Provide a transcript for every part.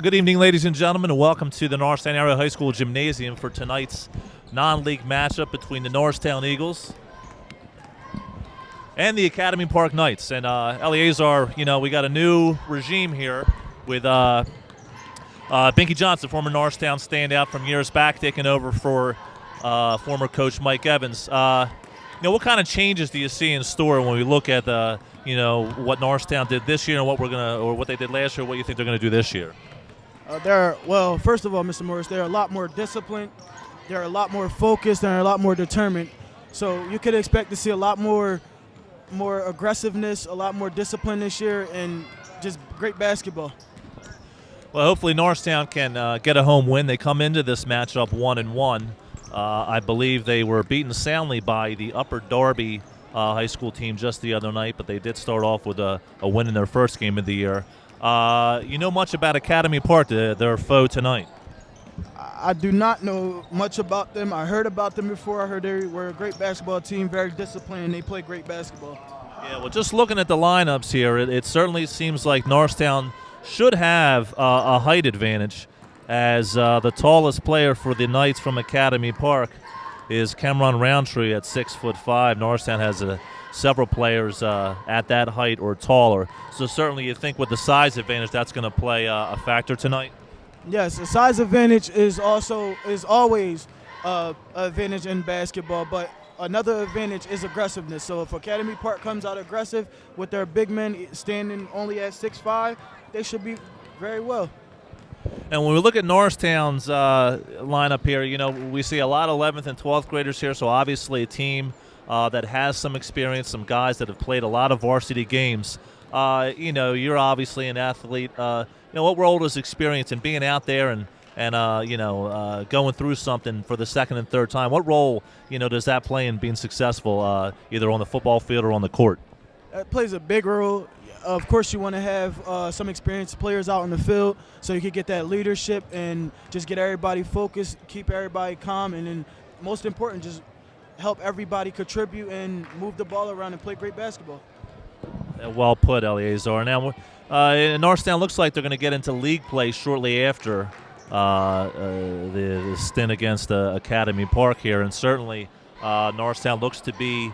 Good evening, ladies and gentlemen, and welcome to the Norristown Area High School Gymnasium for tonight's non-league matchup between the Norristown Eagles and the Academy Park Knights. And Eleazar, we got a new regime here with Binky Johnson, former Norristown standout from years back, taking over for former coach Mike Evans. What kind of changes do you see in store when we look at what Norristown did this year and what they did last year? What you think they're going to do this year? First of all, Mr. Morris, they're a lot more disciplined, they're a lot more focused, and they're a lot more determined. So you could expect to see a lot more aggressiveness, a lot more discipline this year, and just great basketball. Well, hopefully Norristown can get a home win. They come into this matchup 1-1. I believe they were beaten soundly by the Upper Darby high school team just the other night, but they did start off with a win in their first game of the year. You know much about Academy Park, their foe tonight? I do not know much about them. I heard about them before. I heard they were a great basketball team, very disciplined, and they play great basketball. Yeah, well, just looking at the lineups here, it certainly seems like Norristown should have a height advantage, as the tallest player for the Knights from Academy Park is Cameron Roundtree at 6'5". Norristown has several players at that height or taller. So certainly you think with the size advantage that's going to play a factor tonight? Yes, the size advantage is always an advantage in basketball, but another advantage is aggressiveness. So if Academy Park comes out aggressive with their big men standing only at 6'5", they should be very well. And when we look at Norristown's lineup here, we see a lot of 11th and 12th graders here, so obviously a team that has some experience, some guys that have played a lot of varsity games. You're obviously an athlete. What role does experience and being out there and going through something for the second and third time, what role, does that play in being successful either on the football field or on the court? It plays a big role. Of course, you want to have some experienced players out in the field so you can get that leadership and just get everybody focused, keep everybody calm, and then most important, just help everybody contribute and move the ball around and play great basketball. Well put, Eleazar. Now, Norristown looks like they're going to get into league play shortly after the stint against Academy Park here, and certainly Norristown looks to be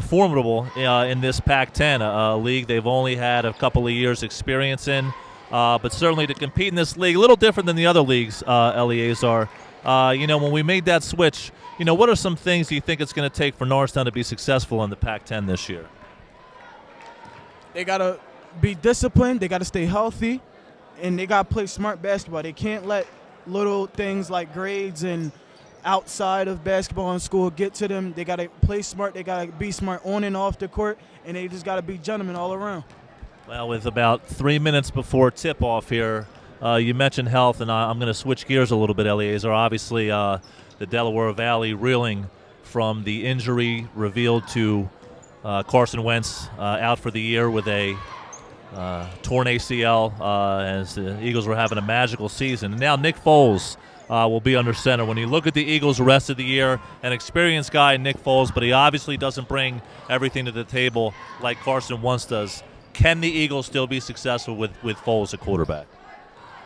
formidable in this Pac-10, a league they've only had a couple of years experience in, but certainly to compete in this league, a little different than the other leagues, Eleazar. When we made that switch, what are some things you think it's going to take for Norristown to be successful in the Pac-10 this year? They got to be disciplined, they got to stay healthy, and they got to play smart basketball. They can't let little things like grades and outside of basketball in school get to them. They got to play smart, they got to be smart on and off the court, and they just got to be gentlemen all around. Well, with about 3 minutes before tip-off here, you mentioned health, and I'm going to switch gears a little bit, Eleazar. Obviously, the Delaware Valley reeling from the injury revealed to Carson Wentz out for the year with a torn ACL as the Eagles were having a magical season. And now Nick Foles will be under center. When you look at the Eagles the rest of the year, an experienced guy, Nick Foles, but he obviously doesn't bring everything to the table like Carson Wentz does. Can the Eagles still be successful with Foles at quarterback?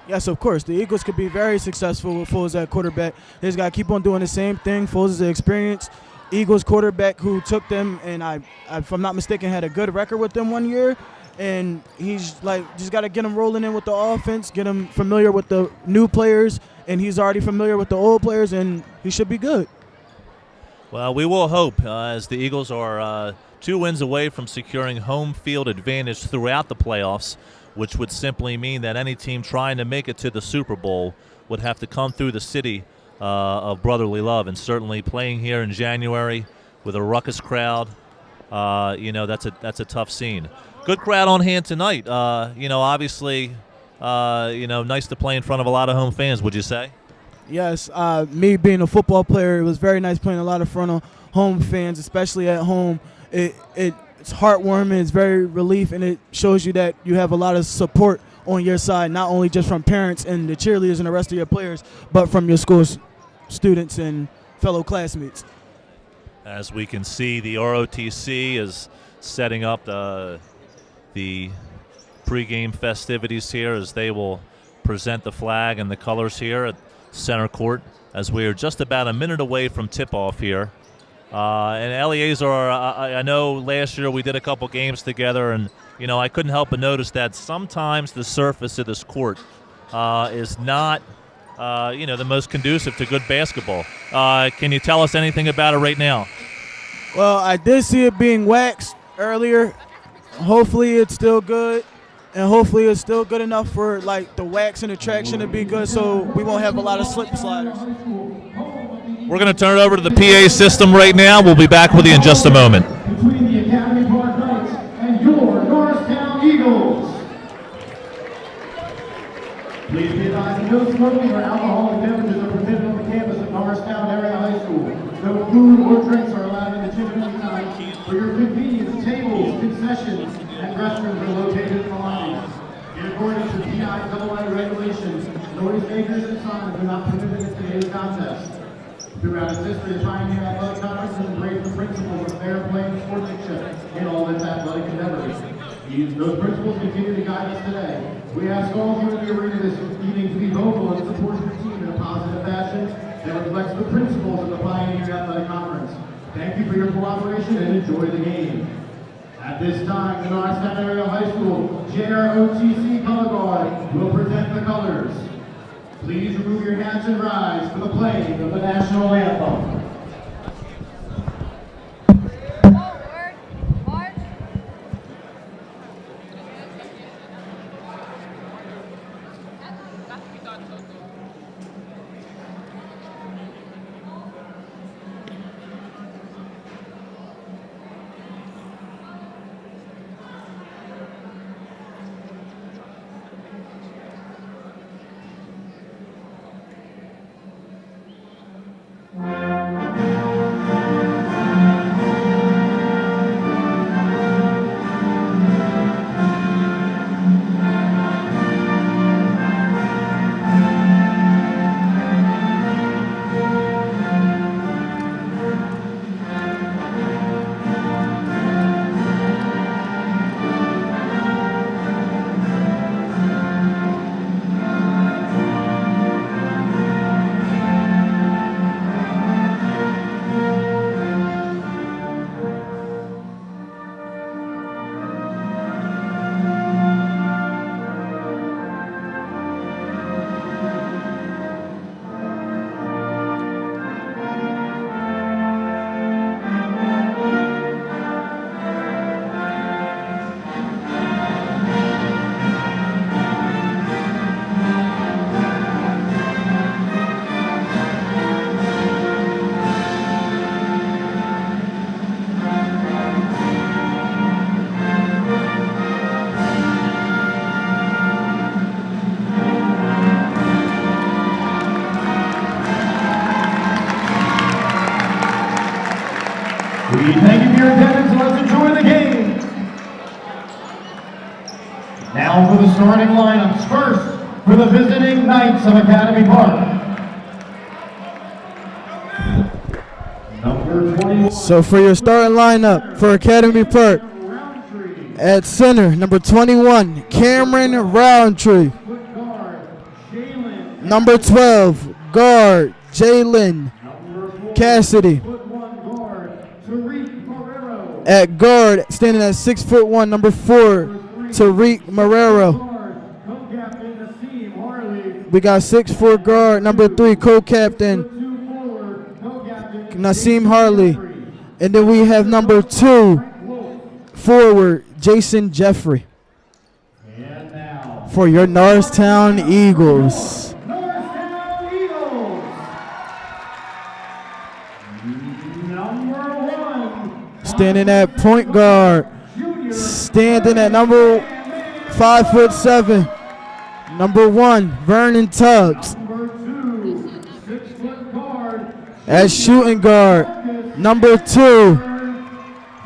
Yes, of course. The Eagles could be very successful with Foles at quarterback. They just got to keep on doing the same thing. Foles is an experienced Eagles quarterback who took them, and I, if I'm not mistaken, had a good record with them one year. And he's just got to get him rolling in with the offense, get him familiar with the new players, and he's already familiar with the old players, and he should be good. Well, we will hope, as the Eagles are 2 wins away from securing home field advantage throughout the playoffs, which would simply mean that any team trying to make it to the Super Bowl would have to come through the city of brotherly love. And certainly playing here in January with a ruckus crowd, that's a tough scene. Good crowd on hand tonight. Obviously, nice to play in front of a lot of home fans, would you say? Yes, me being a football player, it was very nice playing a lot in front of home fans, especially at home. It's heartwarming, it's very relief, and it shows you that you have a lot of support on your side, not only just from parents and the cheerleaders and the rest of your players, but from your school's students and fellow classmates. As we can see, the ROTC is setting up the pregame festivities here as they will present the flag and the colors here at center court as we are just about a minute away from tip-off here. And Eleazar, I know last year we did a couple games together, and I couldn't help but notice that sometimes the surface of this court is not the most conducive to good basketball. Can you tell us anything about it right now? Well, I did see it being waxed earlier. Hopefully it's still good, and hopefully it's still good enough for like the wax and the traction to be good, so we won't have a lot of slip sliders. We're going to turn it over to the PA system right now. We'll be back with you in just a moment. Between the Academy Park Knights and your Norristown Eagles. Please be advised, no smoking or alcoholic beverages are permitted on the campus of Norristown Area High School. No food or drinks are allowed in the gym at any time. For your convenience, tables, concessions, and restrooms are located in the lobbies. In accordance with PIAA regulations, noise makers and signs are not permitted in today's contest. Throughout its history, the Pioneer Athletic Conference has embraced the principles of fair play and sportsmanship in all its athletic endeavors. Those principles continue to guide us today. We ask all of you in the arena this evening to be vocal and support your team in a positive fashion that reflects the principles of the Pioneer Athletic Conference. Thank you for your cooperation and enjoy the game. At this time, the Norristown Area High School JROTC Color Guard will present the colors. Please remove your hats and rise for the playing of the national anthem. We thank you for your attendance and let's enjoy the game. Now for the starting lineups. First, for the visiting Knights of Academy Park. Number 21. So for your starting lineup for Academy Park, at center, number 21, Cameron Roundtree. Number 12, guard, Jalen Cassidy. At guard, standing at 6'1", number 4, Tarik Marrero. We got 6'4" guard, number 3, co-captain Naseem Harley. And then we have number 2, forward, Jason Jeffrey. For your Norristown Eagles. Standing at point guard, standing at number 5'7", number 1, Vernon Tubbs. At shooting guard, number 2,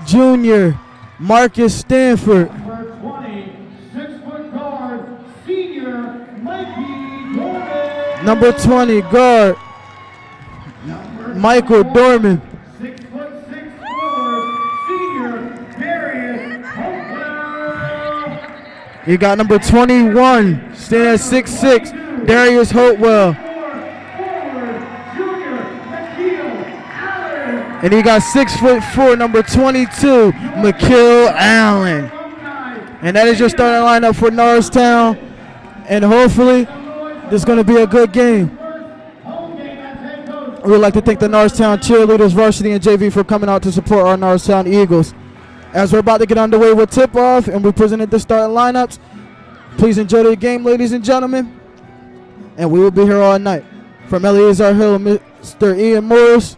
junior, Marcus Stanford. Number 20, guard, Michael Dorman. 6'6" forward, senior Darius Hopewell. You got number 21, standing at 6'6", Darius Hopewell. And he got 6'4", number 22, McKill Allen. And that is your starting lineup for Norristown. And hopefully, this is going to be a good game. We would like to thank the Norristown cheerleaders, varsity, and JV for coming out to support our Norristown Eagles. As we're about to get underway with tip-off and we presented the starting lineups, please enjoy the game, ladies and gentlemen. And we will be here all night. From Eleazar Hill, Mr. Ian Morris,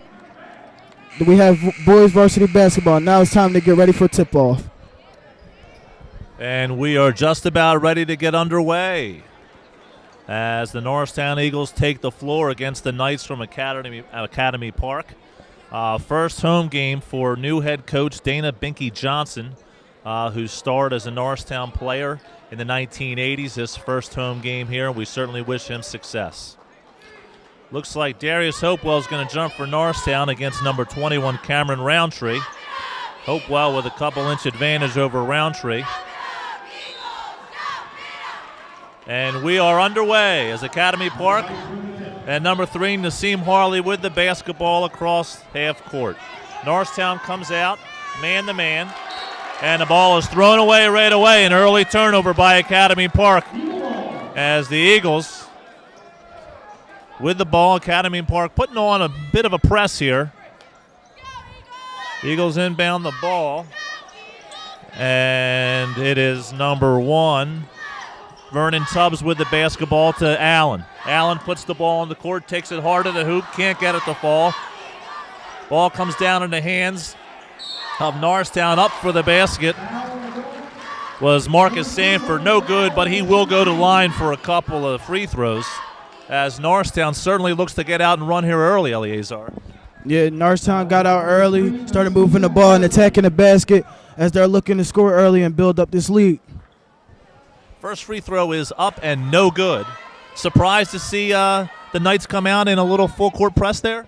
we have boys varsity basketball. Now it's time to get ready for tip-off. And we are just about ready to get underway as the Norristown Eagles take the floor against the Knights from Academy Park. First home game for new head coach Dana Binky Johnson, who starred as a Norristown player in the 1980s. His first home game here, and we certainly wish him success. Looks like Darius Hopewell is going to jump for Norristown against number 21, Cameron Roundtree. Hopewell with a couple-inch advantage over Roundtree. And we are underway as Academy Park. And number 3, Naseem Harley with the basketball across half court. Norristown comes out, man-to-man. And the ball is thrown away right away. An early turnover by Academy Park. As the Eagles with the ball, Academy Park putting on a bit of a press here. Eagles inbound the ball. And it is number 1, Vernon Tubbs with the basketball to Allen. Allen puts the ball on the court, takes it hard to the hoop, can't get it to fall. Ball comes down in the hands of Norristown. Up for the basket was Marcus Sanford. No good, but he will go to line for a couple of free throws, as Norristown certainly looks to get out and run here early, Eleazar. Yeah, Norristown got out early, started moving the ball and attacking the basket as they're looking to score early and build up this lead. First free throw is up and no good. Surprised to see the Knights come out in a little full-court press there?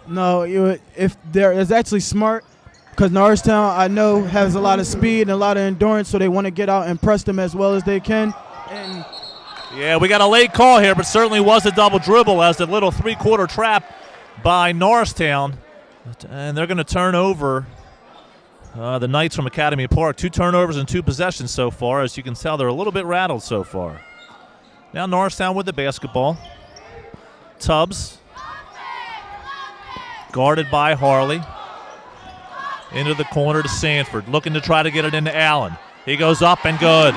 No, if it's actually smart, because Norristown, I know, has a lot of speed and a lot of endurance, so they want to get out and press them as well as they can. And yeah, we got a late call here, but certainly was a double dribble as the little three-quarter trap by Norristown. And they're going to turn over the Knights from Academy Park. 2 turnovers and 2 possessions so far. As you can tell, they're a little bit rattled so far. Now Norristown with the basketball. Tubbs, guarded by Harley. Into the corner to Sanford, looking to try to get it into Allen. He goes up and good.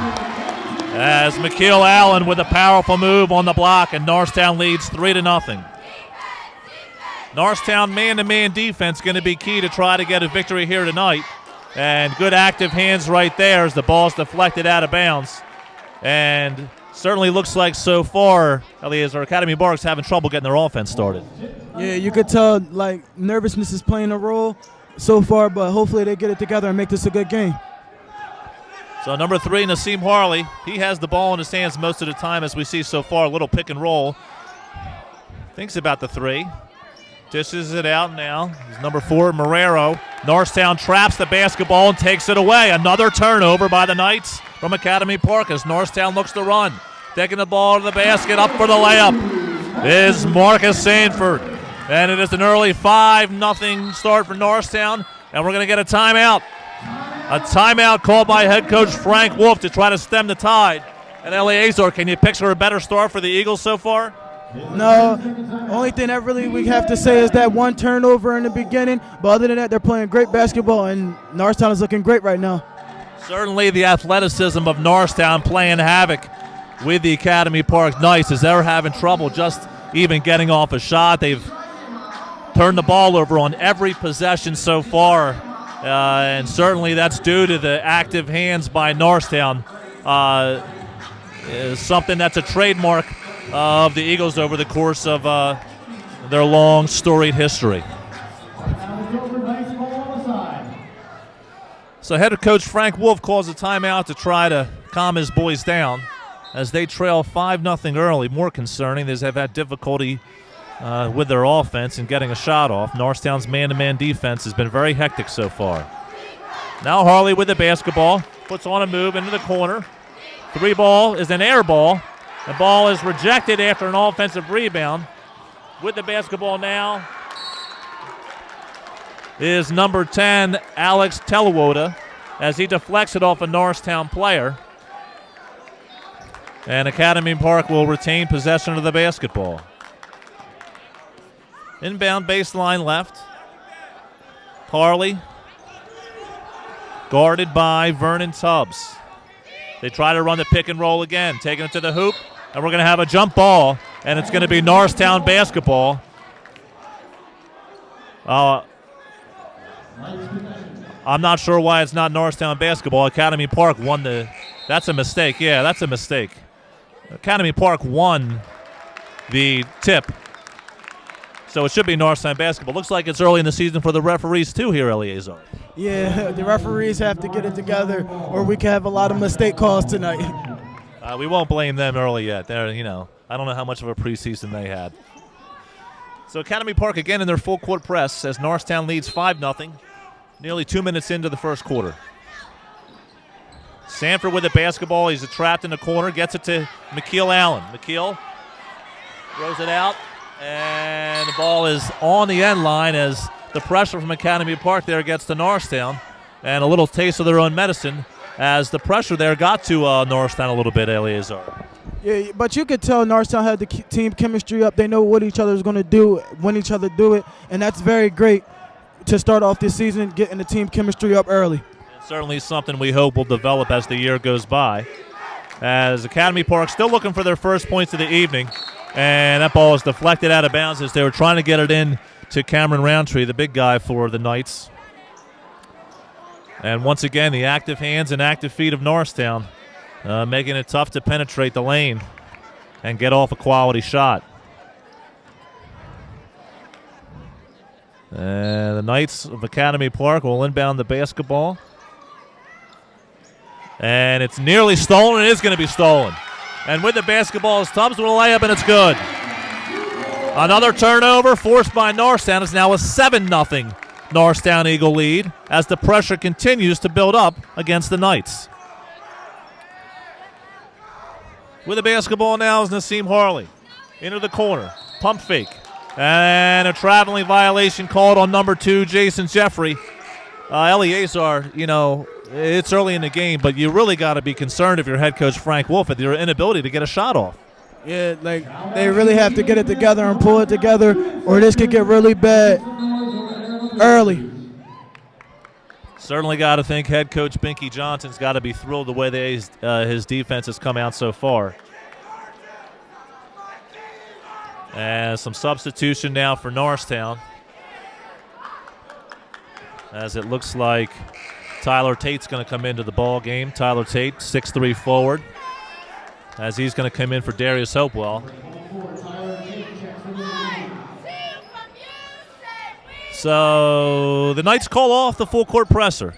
As McKill Allen with a powerful move on the block, and Norristown leads 3-0. Norristown man-to-man defense going to be key to try to get a victory here tonight. And good active hands right there as the ball's deflected out of bounds. And certainly looks like so far, Eleazar, Academy Park's having trouble getting their offense started. Yeah, you could tell, like, nervousness is playing a role so far, but hopefully they get it together and make this a good game. So number 3, Naseem Harley, he has the ball in his hands most of the time, as we see so far. A little pick and roll. Thinks about the 3. Dishes it out now. He's number 4, Marrero. Norristown traps the basketball and takes it away. Another turnover by the Knights from Academy Park as Norristown looks to run. Taking the ball to the basket, up for the layup is Marcus Sanford. And it is an early 5-0 start for Norristown, and we're going to get a timeout. A timeout called by head coach Frank Wolf to try to stem the tide. And Eleazar, can you picture a better start for the Eagles so far? No, only thing that really we have to say is that 1 turnover in the beginning, but other than that, they're playing great basketball, and Norristown is looking great right now. Certainly the athleticism of Norristown playing havoc with the Academy Park Knights as they're having trouble just even getting off a shot. They've turned the ball over on every possession so far, and certainly that's due to the active hands by Norristown. Something that's a trademark of the Eagles over the course of their long, storied history. So head coach Frank Wolf calls a timeout to try to calm his boys down as they trail 5-0 early. More concerning, they have had difficulty with their offense and getting a shot off. Norristown's man-to-man defense has been very hectic so far. Now Harley with the basketball, puts on a move into the corner. Three ball is an air ball. The ball is rejected after an offensive rebound. With the basketball now is number 10, Alex Telewoda, as he deflects it off a Norristown player. And Academy Park will retain possession of the basketball. Inbound baseline left. Harley, guarded by Vernon Tubbs. They try to run the pick and roll again, taking it to the hoop, and we're going to have a jump ball, and it's going to be Norristown basketball. I'm not sure why it's not Norristown basketball. Academy Park won the – that's a mistake. Yeah, that's a mistake. Academy Park won the tip. So it should be Norristown basketball. Looks like it's early in the season for the referees too here, Eleazar. Yeah, the referees have to get it together, or we can have a lot of mistake calls tonight. We won't blame them early yet. They're, I don't know how much of a preseason they had. So Academy Park again in their full court press as Norristown leads 5-0, nearly 2 minutes into the first quarter. Sanford with the basketball. He's trapped in the corner. Gets it to McKeel Allen. McKeel throws it out, and the ball is on the end line as the pressure from Academy Park there gets to Norristown. And a little taste of their own medicine as the pressure there got to Norristown a little bit, Eleazar. Yeah, but you could tell Norristown had the team chemistry up. They know what each other is going to do when each other do it, and that's very great to start off this season, getting the team chemistry up early. It's certainly something we hope will develop as the year goes by. As Academy Park still looking for their first points of the evening, and that ball is deflected out of bounds as they were trying to get it in to Cameron Roundtree, the big guy for the Knights. And once again, the active hands and active feet of Norristown making it tough to penetrate the lane and get off a quality shot. And the Knights of Academy Park will inbound the basketball. And it's nearly stolen. It is going to be stolen. And with the basketball is Tubbs with a layup, and it's good. Another turnover forced by Norristown. It's now a 7-0 Norristown Eagle lead as the pressure continues to build up against the Knights. With the basketball now is Nassim Harley. Into the corner. Pump fake. And a traveling violation called on number 2, Jason Jeffrey. Eleazar, it's early in the game, but you really got to be concerned if you're head coach Frank Wolf at your inability to get a shot off. Yeah, they really have to get it together and pull it together, or this could get really bad early. Certainly got to think head coach Binky Johnson's got to be thrilled the way his defense has come out so far. And some substitution now for Norristown, as it looks like Tyler Tate's going to come into the ball game. Tyler Tate, 6'3" forward, as he's going to come in for Darius Hopewell. So the Knights call off the full court presser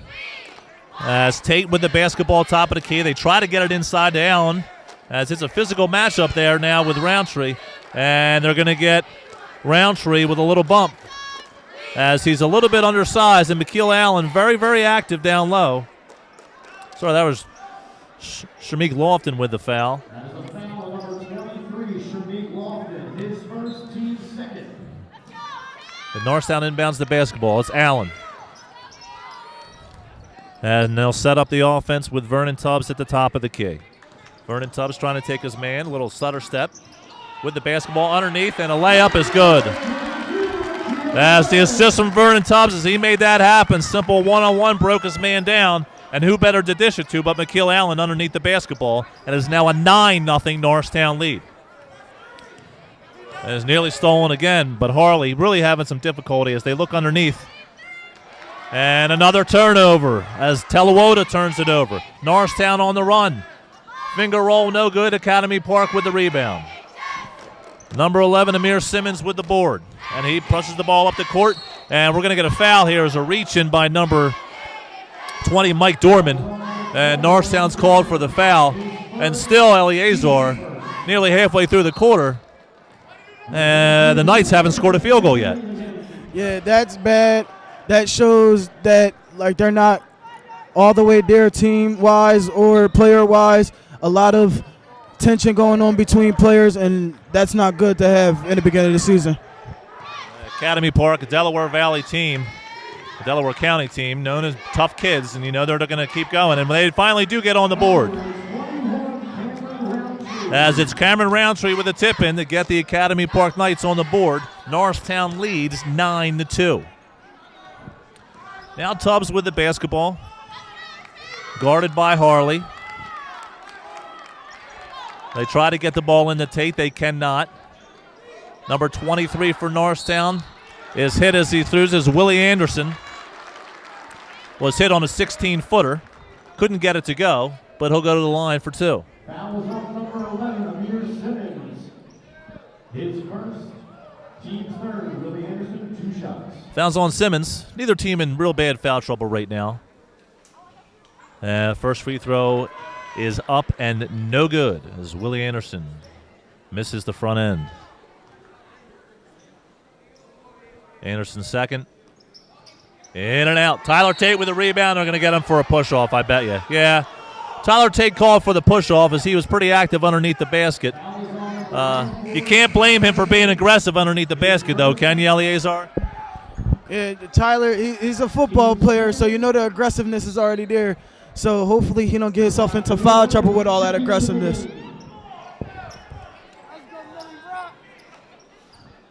as Tate with the basketball top of the key. They try to get it inside to Allen, as it's a physical matchup there now with Roundtree. And they're going to get Roundtree with a little bump, as he's a little bit undersized, and McKeel Allen very, very active down low. Sorry, that was Shamik Lofton with the foul. That is the foul on number 23, Shamik Lofton, his first, team second. And Norristown inbounds the basketball. It's Allen. And they'll set up the offense with Vernon Tubbs at the top of the key. Vernon Tubbs trying to take his man, a little stutter step with the basketball underneath, and a layup is good. As the assist from Vernon Tubbs as he made that happen. Simple one-on-one, broke his man down, and who better to dish it to but McKeel Allen underneath the basketball, and is now a 9-0 Norristown lead. And it's nearly stolen again, but Harley really having some difficulty as they look underneath. And another turnover as Telewoda turns it over. Norristown on the run. Finger roll, no good. Academy Park with the rebound. Number 11, Amir Simmons with the board. And he pushes the ball up the court. And we're going to get a foul here as a reach-in by number 20, Mike Dorman. And Norristown's called for the foul. And still Eleazar nearly halfway through the quarter. And the Knights haven't scored a field goal yet. Yeah, that's bad. That shows that they're not all the way there team-wise or player-wise. a lot of tension going on between players, and that's not good to have in the beginning of the season. Academy Park, a Delaware Valley team, a Delaware County team, known as tough kids, and you know they're going to keep going. And they finally do get on the board, as it's Cameron Roundtree with a tip-in to get the Academy Park Knights on the board. Norristown leads 9-2. Now Tubbs with the basketball, guarded by Harley. They try to get the ball into Tate. They cannot. Number 23 for Norristown is hit as he throws as Willie Anderson was hit on a 16-footer. Couldn't get it to go, but he'll go to the line for two. Foul is on number 11, Amir Simmons. His first, team's third. Willie Anderson, 2 shots. Fouls on Simmons. Neither team in real bad foul trouble right now. First free throw is up and no good as Willie Anderson misses the front end. Anderson second. In and out. Tyler Tate with a rebound. They're going to get him for a push-off, I bet you. Yeah. Tyler Tate called for the push-off as he was pretty active underneath the basket. You can't blame him for being aggressive underneath the basket, though, can you, Eleazar? Yeah, Tyler, he's a football player, so you know the aggressiveness is already there. So hopefully he don't get himself into foul trouble with all that aggressiveness.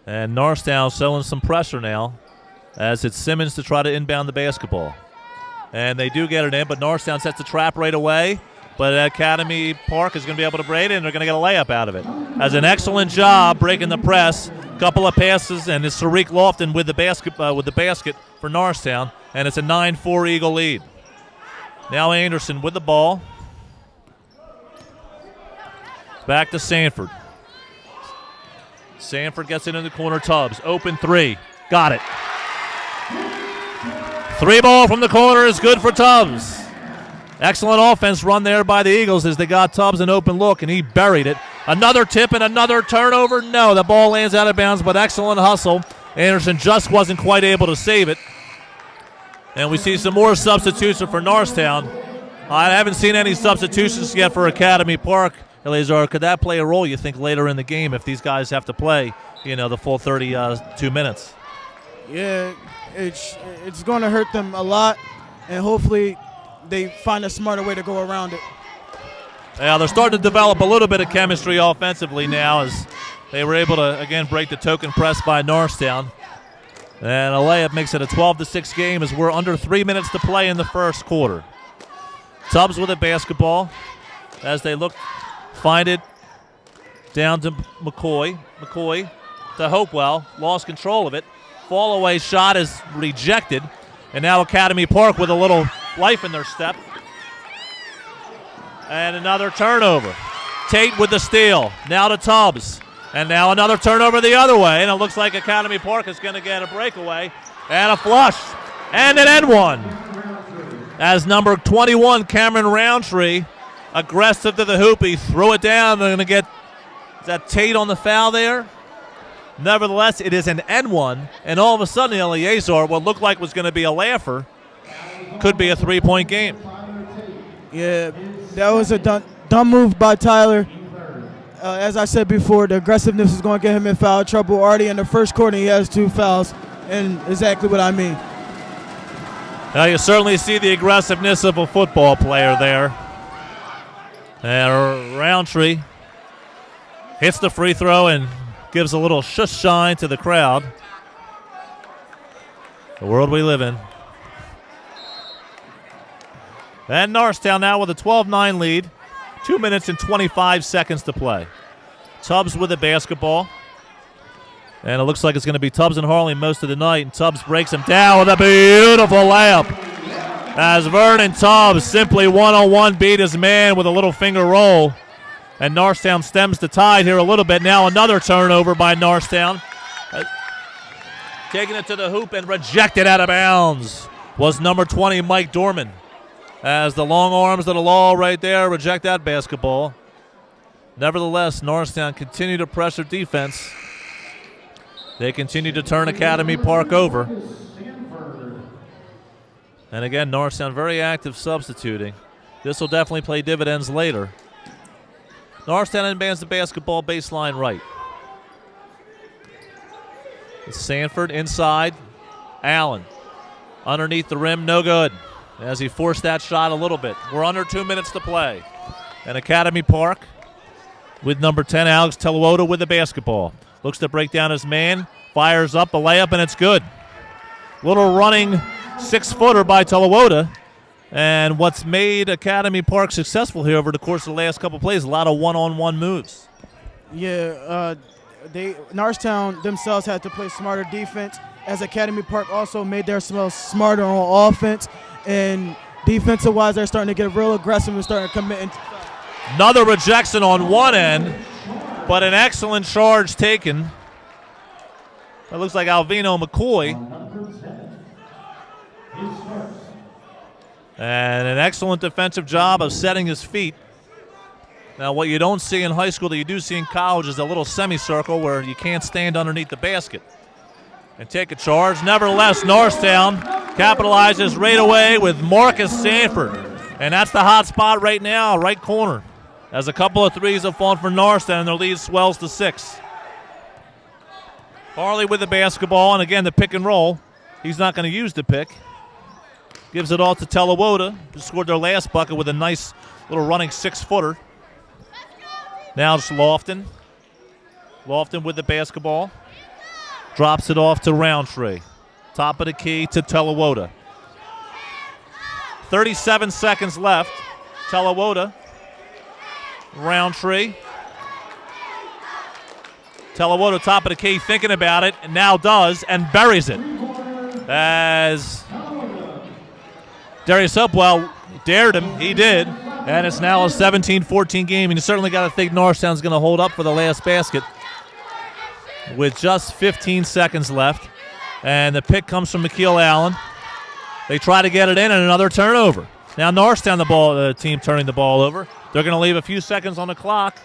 And Norristown showing some pressure now as it's Simmons to try to inbound the basketball. And they do get it in, but Norristown sets the trap right away. But Academy Park is going to be able to break it, and they're going to get a layup out of it. Has an excellent job breaking the press. Couple of passes, and it's Tarik Lofton with the basket for Norristown, and it's a 9-4 Eagle lead. Now Anderson with the ball. Back to Sanford. Sanford gets it in the corner. Tubbs, open three. Got it. 3 ball from the corner is good for Tubbs. Excellent offense run there by the Eagles as they got Tubbs an open look, and he buried it. Another tip and another turnover. No, the ball lands out of bounds, but excellent hustle. Anderson just wasn't quite able to save it. And we see some more substitutions for Norristown. I haven't seen any substitutions yet for Academy Park. Eleazar, could that play a role, you think, later in the game if these guys have to play, the full 32 minutes? Yeah, it's going to hurt them a lot, and hopefully they find a smarter way to go around it. Yeah, they're starting to develop a little bit of chemistry offensively now as they were able to, again, break the token press by Norristown. And a layup makes it a 12-6 game as we're under 3 minutes to play in the first quarter. Tubbs with a basketball as they find it down to McCoy. McCoy to Hopewell, lost control of it. Fall away shot is rejected. And now Academy Park with a little life in their step. And another turnover. Tate with the steal. Now to Tubbs. And now another turnover the other way. And it looks like Academy Park is going to get a breakaway. And a flush. And an end one. As number 21, Cameron Roundtree, aggressive to the hoop. He threw it down. They're going to get, is that Tate on the foul there? Nevertheless, it is an N1. And all of a sudden, Eleazar, what looked like was going to be a laugher, could be a 3-point game. Yeah, that was a dumb move by Tyler. As I said before, the aggressiveness is going to get him in foul trouble. Already in the first quarter, he has 2 fouls, and exactly what I mean. Now you certainly see the aggressiveness of a football player there. And Roundtree hits the free throw and gives a little shush shine to the crowd. The world we live in. And Norristown now with a 12-9 lead. 2 minutes and 25 seconds to play. Tubbs with the basketball. And it looks like it's going to be Tubbs and Harley most of the night. And Tubbs breaks him down with a beautiful layup. As Vernon Tubbs simply one-on-one beat his man with a little finger roll. And Norristown stems the tide here a little bit. Now another turnover by Norristown. Taking it to the hoop and rejected out of bounds was number 20, Mike Dorman. As the long arms of the law right there reject that basketball. Nevertheless, Norristown continue to pressure defense. They continue to turn Academy Park over. And again, Norristown very active substituting. This will definitely pay dividends later. Norristown inbounds the basketball baseline right. It's Sanford inside. Allen underneath the rim, no good. As he forced that shot a little bit. We're under 2 minutes to play. And Academy Park with number 10, Alex Telewoda with the basketball. Looks to break down his man. Fires up a layup, and it's good. Little running 6-footer by Telewoda. And what's made Academy Park successful here over the course of the last couple plays, a lot of one-on-one moves. Yeah, Norristown themselves had to play smarter defense, as Academy Park also made themselves smarter on offense. And defensive-wise, they're starting to get real aggressive and starting to commit. Another rejection on one end, but an excellent charge taken. That looks like Alvino McCoy. And an excellent defensive job of setting his feet. Now, what you don't see in high school that you do see in college is a little semicircle where you can't stand underneath the basket and take a charge. Nevertheless, Norristown capitalizes right away with Marcus Sanford. And that's the hot spot right now, right corner. As a couple of threes have fallen for Norristown, and their lead swells to 6. Harley with the basketball, and again, the pick and roll. He's not going to use the pick. Gives it all to Telewoda, who scored their last bucket with a nice little running 6-footer. Now it's Lofton. Lofton with the basketball. Drops it off to Roundtree. Top of the key to Telewoda. 37 seconds left. Telewoda. Roundtree. Telewoda, top of the key, thinking about it, and now does, and buries it. As Darius Hopewell dared him, he did, and it's now a 17-14 game, and you certainly got to think Norristown's going to hold up for the last basket with just 15 seconds left, and the pick comes from McKeel Allen. They try to get it in, and another turnover. Now Norristown, the team turning the ball over. They're going to leave a few seconds on the clock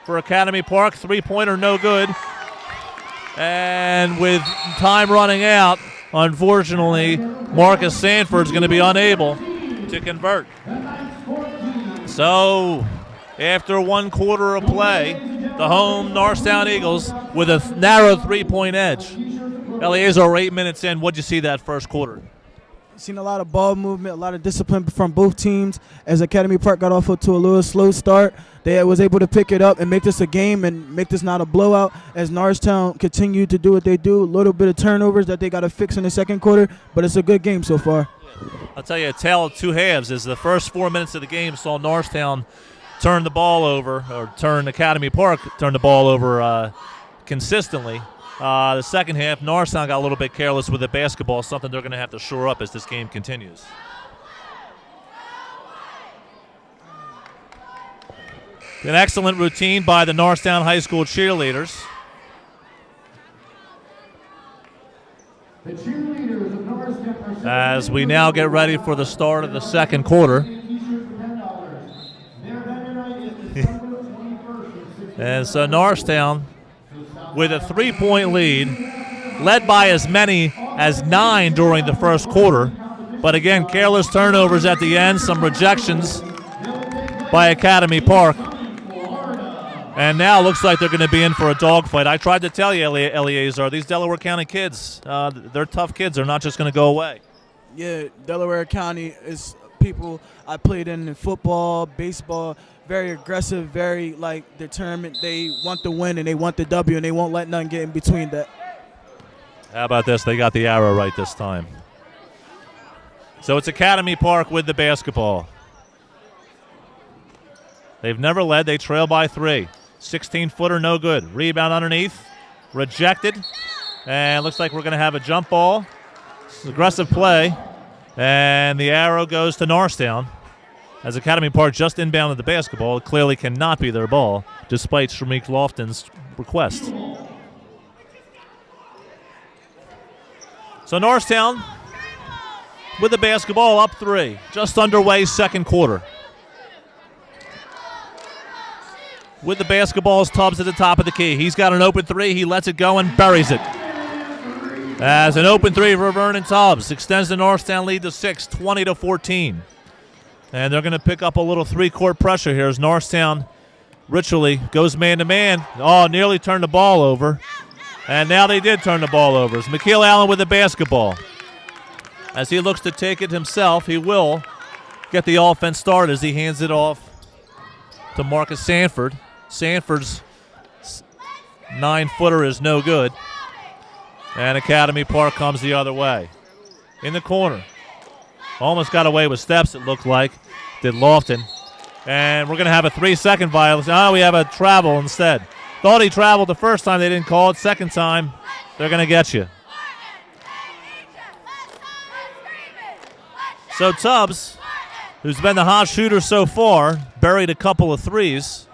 for Academy Park. Three-pointer, no good. And with time running out, unfortunately, Marcus Sanford's going to be unable to convert. So, after 1 quarter of play, the home Norristown Eagles with a narrow three-point edge. Eleazar, 8 minutes in. What'd you see that first quarter? Seen a lot of ball movement, a lot of discipline from both teams. As Academy Park got off to a little slow start, they was able to pick it up and make this a game and make this not a blowout. As Norristown continued to do what they do, a little bit of turnovers that they got to fix in the second quarter, but it's a good game so far. I'll tell you, a tale of two halves is the first 4 minutes of the game saw Norristown turn the ball over, or Academy Park turn the ball over consistently. The second half, Norristown got a little bit careless with the basketball, something they're going to have to shore up as this game continues. An excellent routine by the Norristown High School cheerleaders. As we now get ready for the start of the second quarter. And so Norristown, with a 3-point lead, led by as many as 9 during the first quarter. But again, careless turnovers at the end, some rejections by Academy Park. And now looks like they're going to be in for a dogfight. I tried to tell you, Eleazar, these Delaware County kids, they're tough kids. They're not just going to go away. Yeah, Delaware County is people I played in football, baseball, very aggressive, very determined. They want the win and they want the W, and they won't let nothing get in between that. How about this? They got the arrow right this time. So it's Academy Park with the basketball. They've never led. They trail by 3. 16-footer, no good. Rebound underneath, rejected. And looks like we're going to have a jump ball. Aggressive play. And the arrow goes to Norristown. As Academy Park just inbounded the basketball, it clearly cannot be their ball, despite Shamik Lofton's request. So Norristown with the basketball up 3. Just underway second quarter. With the basketball is Tubbs at the top of the key. He's got an open 3. He lets it go and buries it. As an open 3 for Vernon Tubbs extends the Norristown lead to 6, 20-14. And they're going to pick up a little 3-court pressure here as Norristown ritually goes man-to-man. Oh, nearly turned the ball over. And now they did turn the ball over. It's McKeel Allen with the basketball. As he looks to take it himself, he will get the offense started as he hands it off to Marcus Sanford. Sanford's 9-footer is no good. And Academy Park comes the other way. In the corner. Almost got away with steps, it looked like. Did Lofton. And we're going to have a 3-second violation. Oh, we have a travel instead. Thought he traveled the first time. They didn't call it. Second time, they're going to get you. So Tubbs, who's been the hot shooter so far, buried a couple of threes.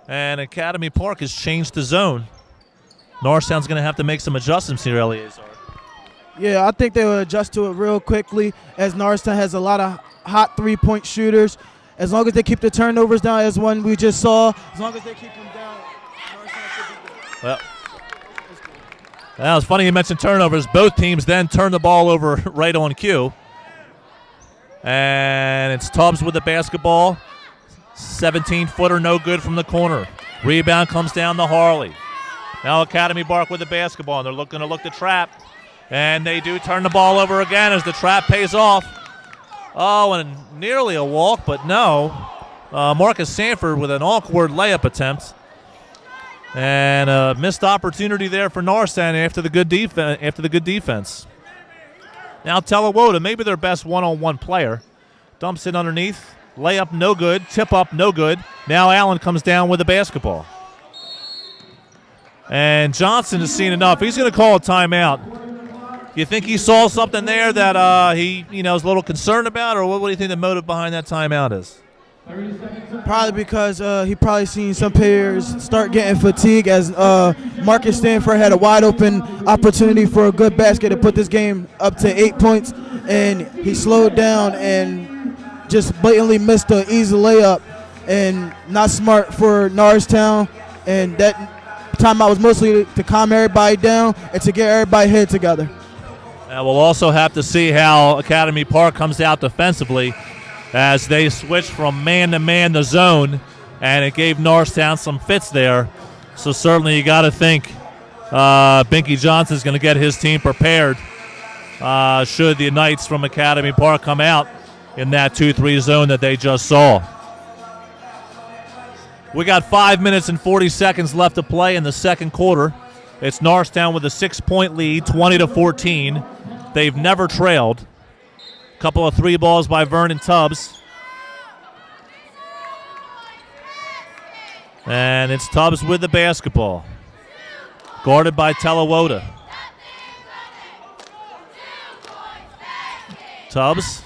And Academy Park has changed the zone. Norristown's going to have to make some adjustments here, Eleazar. Yeah, I think they will adjust to it real quickly, as Norristown has a lot of hot three-point shooters. As long as they keep the turnovers down, as one we just saw, as long as they keep them down, Norristown should be good. Well, that was funny you mentioned turnovers. Both teams then turn the ball over right on cue. And it's Tubbs with the basketball. 17-footer, no good from the corner. Rebound comes down to Harley. Now Academy Park with the basketball, and they're looking to look to trap. And they do turn the ball over again as the trap pays off. Oh, and nearly a walk, but no. Marcus Sanford with an awkward layup attempt. And a missed opportunity there for Norristown after the good defense. Now Telawota, maybe their best one-on-one player. Dumps it underneath. Layup no good. Tip up no good. Now Allen comes down with the basketball. And Johnson has seen enough. He's going to call a timeout. You think he saw something there that he is a little concerned about, or what do you think the motive behind that timeout is? Probably because he probably seen some players start getting fatigued, as Marcus Stanford had a wide open opportunity for a good basket to put this game up to 8 points, and he slowed down and just blatantly missed an easy layup, and not smart for Norristown. And that timeout was mostly to calm everybody down and to get everybody head together. We'll also have to see how Academy Park comes out defensively as they switch from man-to-man to zone, and it gave Norristown some fits there. So certainly you got to think Binky Johnson's going to get his team prepared should the Knights from Academy Park come out in that 2-3 zone that they just saw. We got 5 minutes and 40 seconds left to play in the second quarter. It's Norristown with a 6-point lead, 20-14. They've never trailed. A couple of three balls by Vernon Tubbs. And it's Tubbs with the basketball. Guarded by Telawota. Tubbs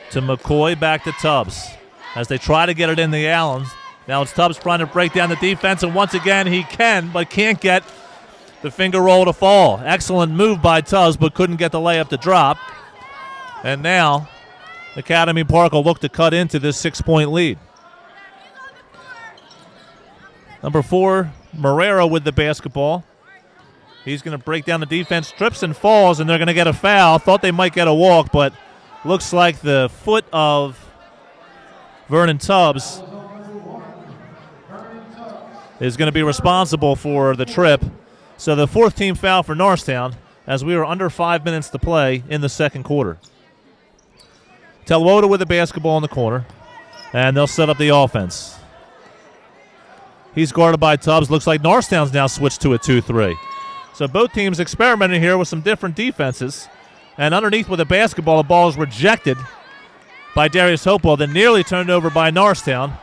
to McCoy, back to Tubbs. As they try to get it in the Allens. Now it's Tubbs trying to break down the defense, and once again he can, but can't get the finger roll to fall. Excellent move by Tubbs, but couldn't get the layup to drop. And now Academy Park will look to cut into this 6-point lead. Number 4, Marrero with the basketball. He's going to break down the defense, trips and falls, and they're going to get a foul. Thought they might get a walk, but looks like the foot of Vernon Tubbs is going to be responsible for the trip. So the fourth team foul for Norristown as we are under 5 minutes to play in the second quarter. Telawota with the basketball in the corner, and they'll set up the offense. He's guarded by Tubbs. Looks like Norristown's now switched to a 2-3. So both teams experimenting here with some different defenses. And underneath with the basketball, the ball is rejected by Darius Hopewell, then nearly turned over by Norristown.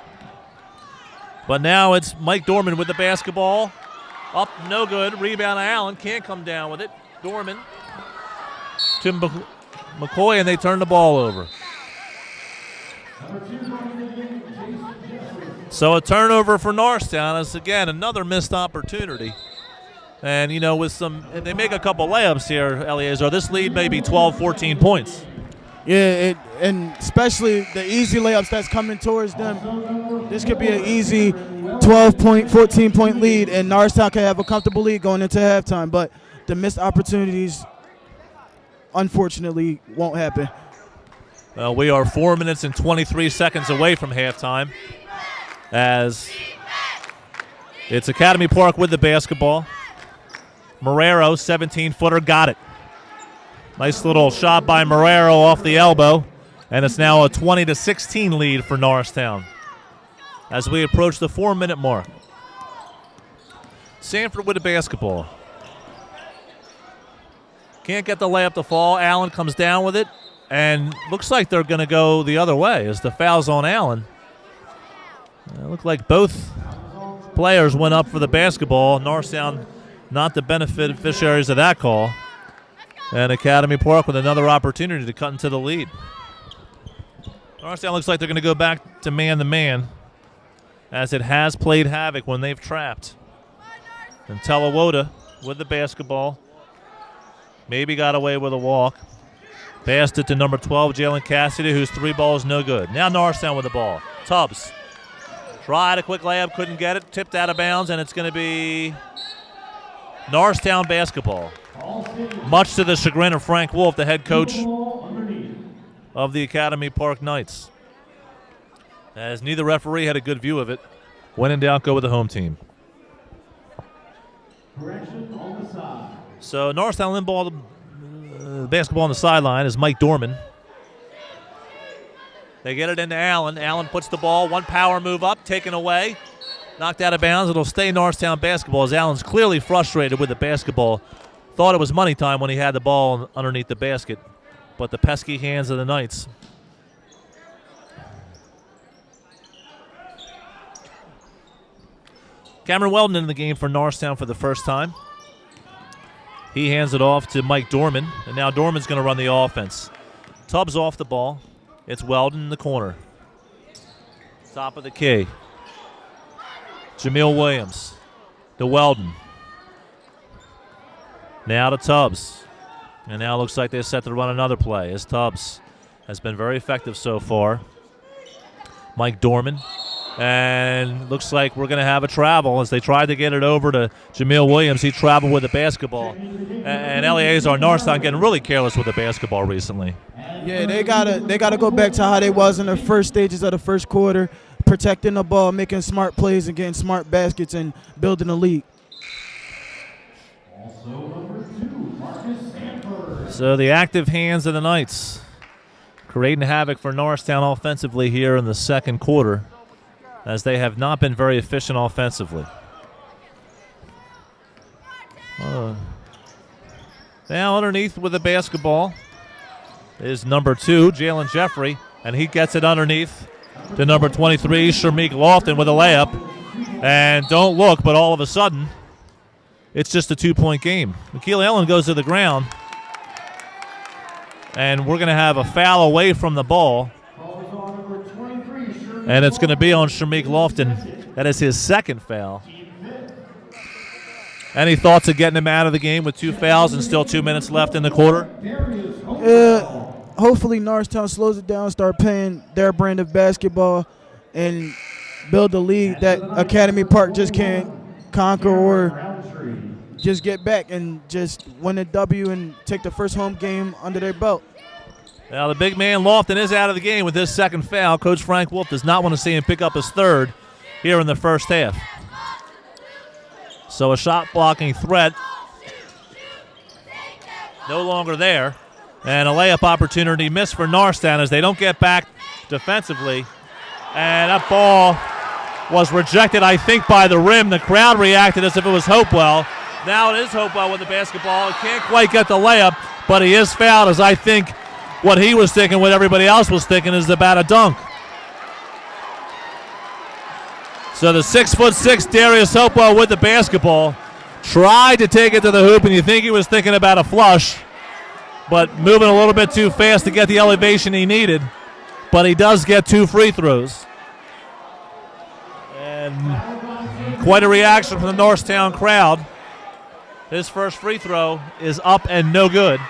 But now it's Mike Dorman with the basketball. Up, no good. Rebound, Allen can't come down with it. Dorman to McCoy, and they turn the ball over. So a turnover for Norristown is, again, another missed opportunity. And, with if they make a couple layups here, Eleazar, this lead may be 12, 14 points. Yeah, and especially the easy layups that's coming towards them. This could be an easy 12-point, 14-point lead, and Norristown can have a comfortable lead going into halftime. But the missed opportunities, unfortunately, won't happen. Well, we are 4 minutes and 23 seconds away from halftime. as it's Academy Park with the basketball. Marrero, 17-footer, got it. Nice little shot by Marrero off the elbow, and it's now a 20-16 lead for Norristown as we approach the 4-minute mark. Sanford with the basketball. Can't get the layup to fall. Allen comes down with it, and looks like they're going to go the other way as the foul's on Allen. It looked like both players went up for the basketball. Norristown not the beneficiaries of that call. And Academy Park with another opportunity to cut into the lead. Norristown looks like they're going to go back to man-to-man as it has played havoc when they've trapped. And Telewoda with the basketball. Maybe got away with a walk. Passed it to number 12, Jalen Cassidy, whose 3 ball is no good. Now Norristown with the ball. Tubbs tried a quick layup, couldn't get it. Tipped out of bounds, and it's going to be Norristown basketball. Much to the chagrin of Frank Wolf, the head coach of the Academy Park Knights. As neither referee had a good view of it. When in doubt, go with the home team. So Norristown Lynn-ball, basketball on the sideline is Mike Dorman. They get it into Allen. Allen puts the ball, one power move up, taken away. Knocked out of bounds. It'll stay Norristown basketball as Allen's clearly frustrated with the basketball. Thought it was money time when he had the ball underneath the basket. But the pesky hands of the Knights. Cameron Weldon in the game for Norristown for the first time. He hands it off to Mike Dorman, and now Dorman's going to run the offense. Tubbs off the ball. It's Weldon in the corner. Top of the key. Jamil Williams to Weldon. Now to Tubbs. And now it looks like they're set to run another play as Tubbs has been very effective so far. Mike Dorman. And looks like we're going to have a travel as they tried to get it over to Jamil Williams. He traveled with the basketball. And Eleazar Norristown getting really careless with the basketball recently. Yeah, they gotta go back to how they was in the first stages of the first quarter, protecting the ball, making smart plays, and getting smart baskets and building a lead. So the active hands of the Knights creating havoc for Norristown offensively here in the second quarter, as they have not been very efficient offensively. Now underneath with the basketball is number 2, Jalen Jeffrey, and he gets it underneath to number 23, Sharmeek Lofton with a layup. And don't look, but all of a sudden, it's just a 2-point game. McKeel Allen goes to the ground, and we're going to have a foul away from the ball. And it's going to be on Sharmeek Lofton. That is his second foul. Any thoughts of getting him out of the game with 2 fouls and still 2 minutes left in the quarter? Hopefully Norristown slows it down, start playing their brand of basketball, and build a lead that Academy Park just can't conquer or just get back and just win a W and take the first home game under their belt. Now the big man Lofton is out of the game with his second foul. Coach Frank Wolf does not want to see him pick up his third here in the first half. So a shot blocking threat no longer there. And a layup opportunity missed for Norristown as they don't get back defensively. And that ball was rejected, I think, by the rim. The crowd reacted as if it was Hopewell. Now it is Hopewell with the basketball. He can't quite get the layup, but he is fouled, as I think what he was thinking, what everybody else was thinking, is about a dunk. So the 6'6" Darius Hopewell with the basketball tried to take it to the hoop, and you think he was thinking about a flush, but moving a little bit too fast to get the elevation he needed. But he does get 2 free throws. And quite a reaction from the Norristown crowd. His first free throw is up and no good.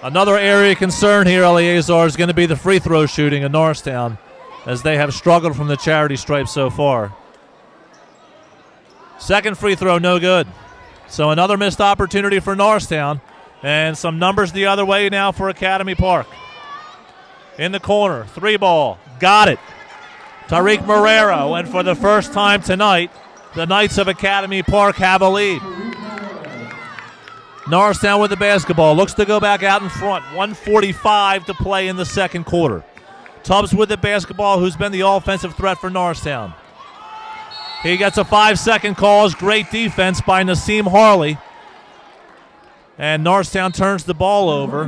Another area of concern here, Eleazar, is going to be the free throw shooting in Norristown, as they have struggled from the charity stripe so far. Second free throw, no good. So another missed opportunity for Norristown, and some numbers the other way now for Academy Park. in the corner. 3 ball. Got it. Tarik Marrero. And for the first time tonight, the Knights of Academy Park have a lead. Norristown with the basketball. Looks to go back out in front. 1:45 to play in the second quarter. Tubbs with the basketball, who's been the offensive threat for Norristown. He gets a 5-second call. Great defense by Nassim Harley. And Norristown turns the ball over.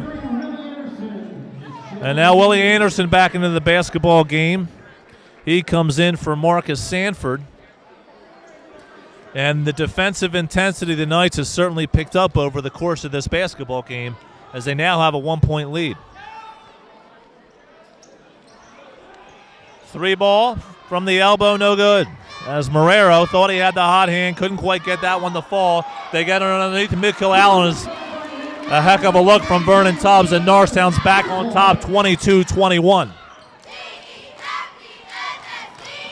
And now Willie Anderson back into the basketball game. He comes in for Marcus Sanford. And the defensive intensity of the Knights has certainly picked up over the course of this basketball game as they now have a 1-point lead. 3 ball from the elbow, no good. As Marrero thought he had the hot hand, couldn't quite get that one to fall. They get it underneath Mikhail Allen. A heck of a look from Vernon Tubbs, and Norristown's back on top, 22-21.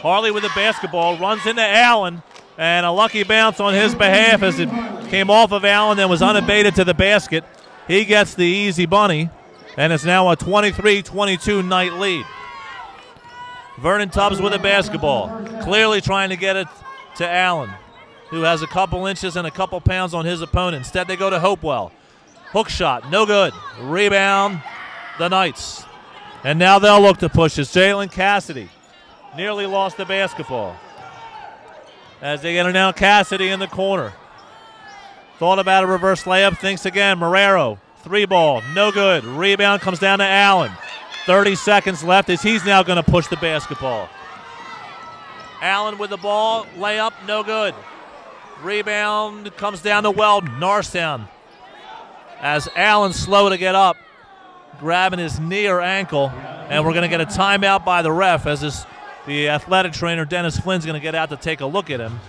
Harley with the basketball, runs into Allen, and a lucky bounce on his behalf as it came off of Allen and was unabated to the basket. He gets the easy bunny, and it's now a 23-22 Knight lead. Vernon Tubbs with the basketball, clearly trying to get it to Allen, who has a couple inches and a couple pounds on his opponent. Instead, they go to Hopewell. Hook shot, no good. Rebound, the Knights. And now they'll look to push as Jalen Cassidy nearly lost the basketball. As they get it now, Cassidy in the corner. Thought about a reverse layup, thinks again. Marrero, 3 ball, no good. Rebound comes down to Allen. 30 seconds left as he's now going to push the basketball. Allen with the ball, layup, no good. Rebound comes down to Weldon, Norristown. As Allen's slow to get up, grabbing his knee or ankle, and we're going to get a timeout by the ref as the athletic trainer, Dennis Flynn's going to get out to take a look at him.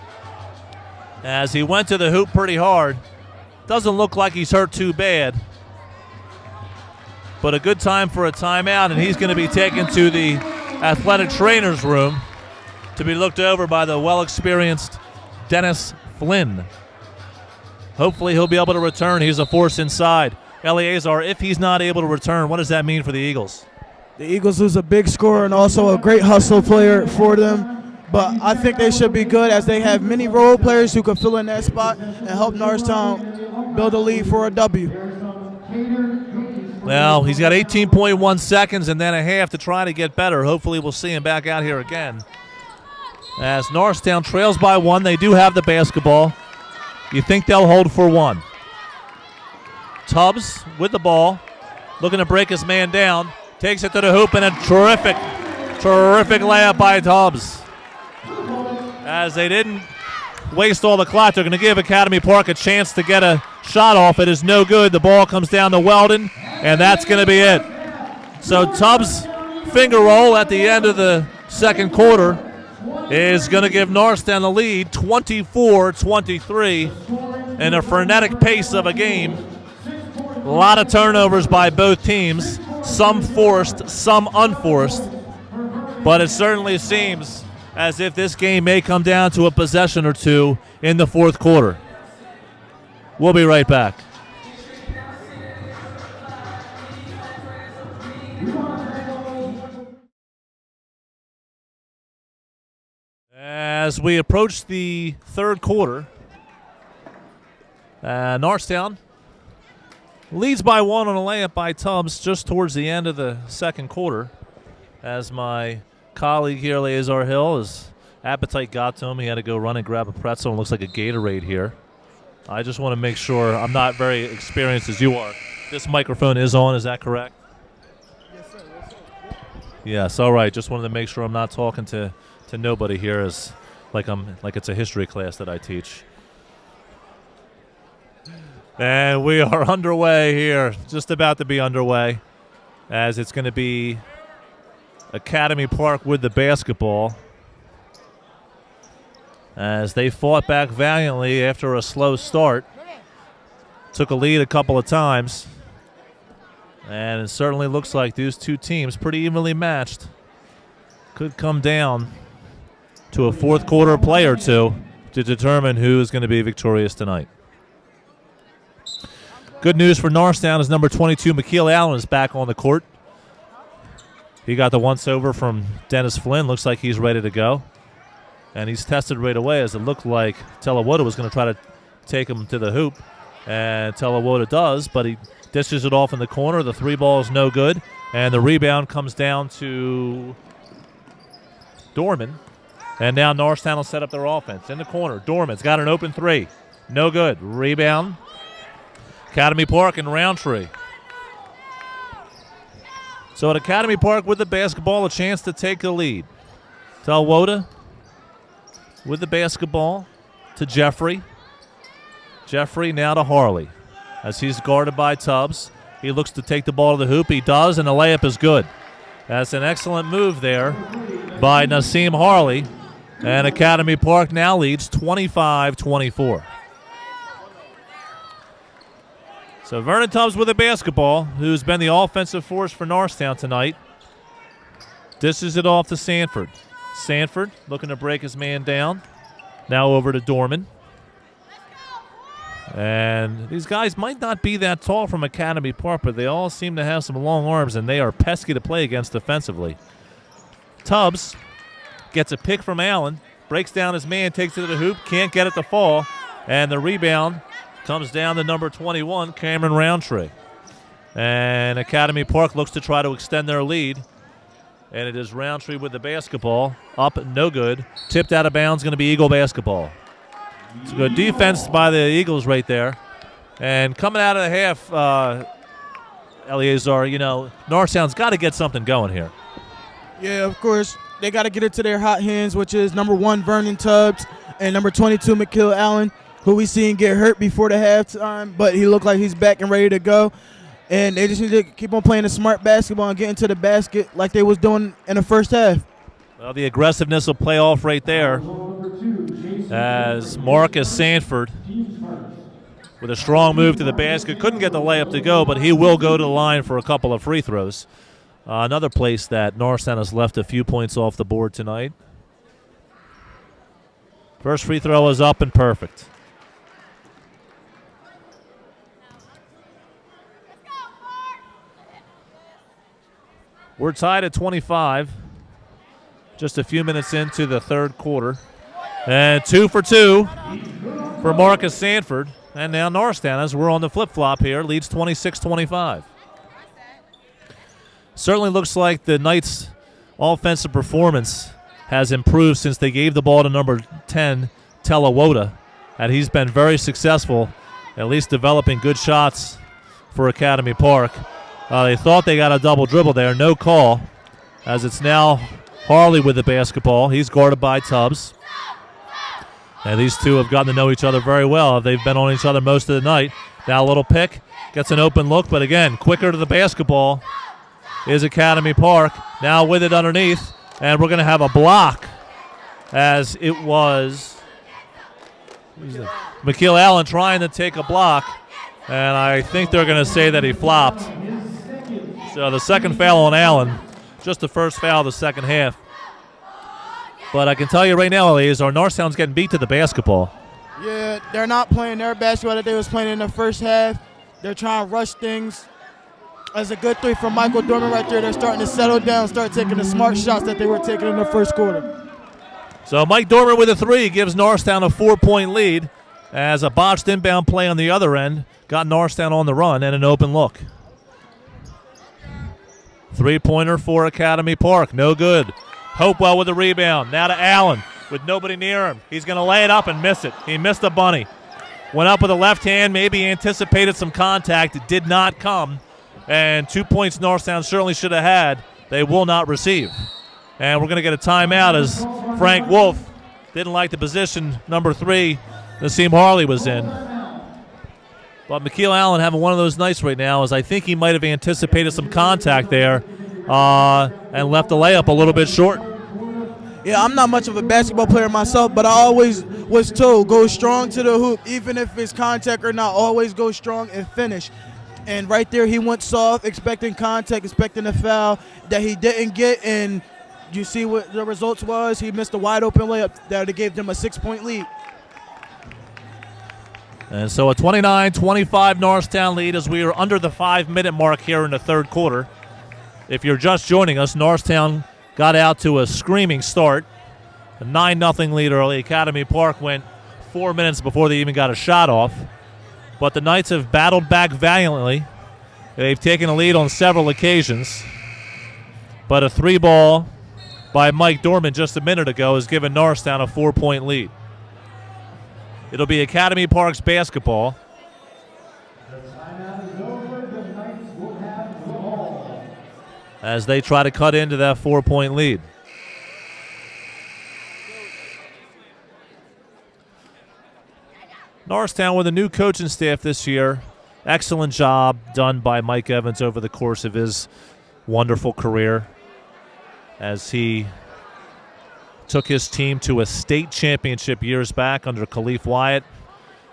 As he went to the hoop pretty hard. Doesn't look like he's hurt too bad. But a good time for a timeout, and he's going to be taken to the athletic trainer's room to be looked over by the well-experienced Dennis Flynn. Hopefully he'll be able to return. He's a force inside. Eleazar, if he's not able to return, what does that mean for the Eagles? The Eagles lose a big scorer and also a great hustle player for them. But I think they should be good as they have many role players who can fill in that spot and help Norristown build a lead for a W. Well, he's got 18.1 seconds and then a half to try to get better. Hopefully we'll see him back out here again. As Norristown trails by 1, they do have the basketball. You think they'll hold for 1. Tubbs with the ball, looking to break his man down. Takes it to the hoop, and a terrific layup by Tubbs. As they didn't waste all the clock, they're going to give Academy Park a chance to get a shot off. It is no good. The ball comes down to Weldon, and that's going to be it. So Tubbs' finger roll at the end of the second quarter is going to give Norristown the lead, 24-23, in a frenetic pace of a game. A lot of turnovers by both teams, some forced, some unforced, but it certainly seems as if this game may come down to a possession or two in the fourth quarter. We'll be right back. As we approach the third quarter, Norristown leads by 1 on a layup by Tubbs just towards the end of the second quarter. As my colleague here, Eleazar Hill, his appetite got to him. He had to go run and grab a pretzel. It looks like a Gatorade here. I just want to make sure I'm not very experienced as you are. This microphone is on, is that correct? Yes, sir. Yes, all right. Just wanted to make sure I'm not talking to nobody here as like it's a history class that I teach. And we are underway here, just about to be underway, as it's going to be Academy Park with the basketball. As they fought back valiantly after a slow start. Took a lead a couple of times. And it certainly looks like these two teams, pretty evenly matched, could come down to a fourth quarter play or two to determine who is going to be victorious tonight. Good news for Norristown is number 22, Mikhail Allen, is back on the court. He got the once-over from Dennis Flynn. Looks like he's ready to go. And he's tested right away, as it looked like Telewoda was going to try to take him to the hoop. And Telewoda does, but he dishes it off in the corner. The 3 ball is no good. And the rebound comes down to Dorman. And now Norristown will set up their offense. In the corner, Dorman's got an open 3. No good. Rebound. Academy Park and Roundtree. So at Academy Park with the basketball, a chance to take the lead. Telewoda with the basketball to Jeffrey. Jeffrey now to Harley as he's guarded by Tubbs. He looks to take the ball to the hoop. He does, and the layup is good. That's an excellent move there by Nassim Harley. And Academy Park now leads 25-24. So Vernon Tubbs with the basketball, who's been the offensive force for Norristown tonight. Dishes it off to Sanford. Sanford looking to break his man down. Now over to Dorman. And these guys might not be that tall from Academy Park, but they all seem to have some long arms, and they are pesky to play against defensively. Tubbs gets a pick from Allen, breaks down his man, takes it to the hoop, can't get it to fall, and the rebound comes down to number 21, Cameron Roundtree. And Academy Park looks to try to extend their lead, and it is Roundtree with the basketball. Up, no good. Tipped out of bounds, going to be Eagle basketball. It's a good defense by the Eagles right there. And coming out of the half, Eleazar, Norristown's got to get something going here. Yeah, of course. They got to get it to their hot hands, which is number 1, Vernon Tubbs, and number 22, McKill Allen, who we seen get hurt before the halftime, but he looked like he's back and ready to go. And they just need to keep on playing the smart basketball and getting to the basket like they was doing in the first half. Well, the aggressiveness will play off right there as Marcus Sanford with a strong move to the basket. Couldn't get the layup to go, but he will go to the line for a couple of free throws. Another place that Norristown has left a few points off the board tonight. First free throw is up and perfect. We're tied at 25. Just a few minutes into the third quarter. And 2 for 2 for Marcus Sanford. And now Norristown, as we're on the flip-flop here, leads 26-25. Certainly looks like the Knights' offensive performance has improved since they gave the ball to number 10, Telewoda. And he's been very successful, at least developing good shots for Academy Park. They thought they got a double dribble there. No call, as it's now Harley with the basketball. He's guarded by Tubbs. And these two have gotten to know each other very well. They've been on each other most of the night. Now a little pick. Gets an open look, but again, quicker to the basketball is Academy Park. Now with it underneath. And we're going to have a block, as it was McKeel Allen trying to take a block. And I think they're going to say that he flopped. So the second foul on Allen, just the first foul of the second half. But I can tell you right now, Eleazar, Norristown's getting beat to the basketball. Yeah, they're not playing their basketball that they was playing in the first half. They're trying to rush things. That's a good 3 from Michael Dorman right there. They're starting to settle down, start taking the smart shots that they were taking in the first quarter. So Mike Dorman with a 3 gives Norristown a 4-point lead, as a botched inbound play on the other end got Norristown on the run and an open look. 3-pointer for Academy Park, no good. Hopewell with the rebound. Now to Allen with nobody near him. He's going to lay it up and miss it. He missed a bunny. Went up with a left hand, maybe anticipated some contact. It did not come. And 2 points Norristown certainly should have had. They will not receive. And we're going to get a timeout, as Frank Wolf didn't like the position number 3 Nassim Harley was in. But McKeel Allen having one of those nights right now, as I think he might have anticipated some contact there and left the layup a little bit short. Yeah, I'm not much of a basketball player myself, but I always was told, go strong to the hoop, even if it's contact or not, always go strong and finish. And right there he went soft, expecting contact, expecting a foul that he didn't get, and you see what the results was? He missed a wide-open layup that gave them a 6-point lead. And so a 29-25 Norristown lead, as we are under the 5-minute mark here in the third quarter. If you're just joining us, Norristown got out to a screaming start. A 9-0 lead early. Academy Park went 4 minutes before they even got a shot off. But the Knights have battled back valiantly. They've taken a lead on several occasions. But a 3-ball by Mike Dorman just a minute ago has given Norristown a 4-point lead. It'll be Academy Park's basketball. As they try to cut into that 4-point lead. Norristown with a new coaching staff this year. Excellent job done by Mike Evans over the course of his wonderful career as he took his team to a state championship years back under Khalif Wyatt.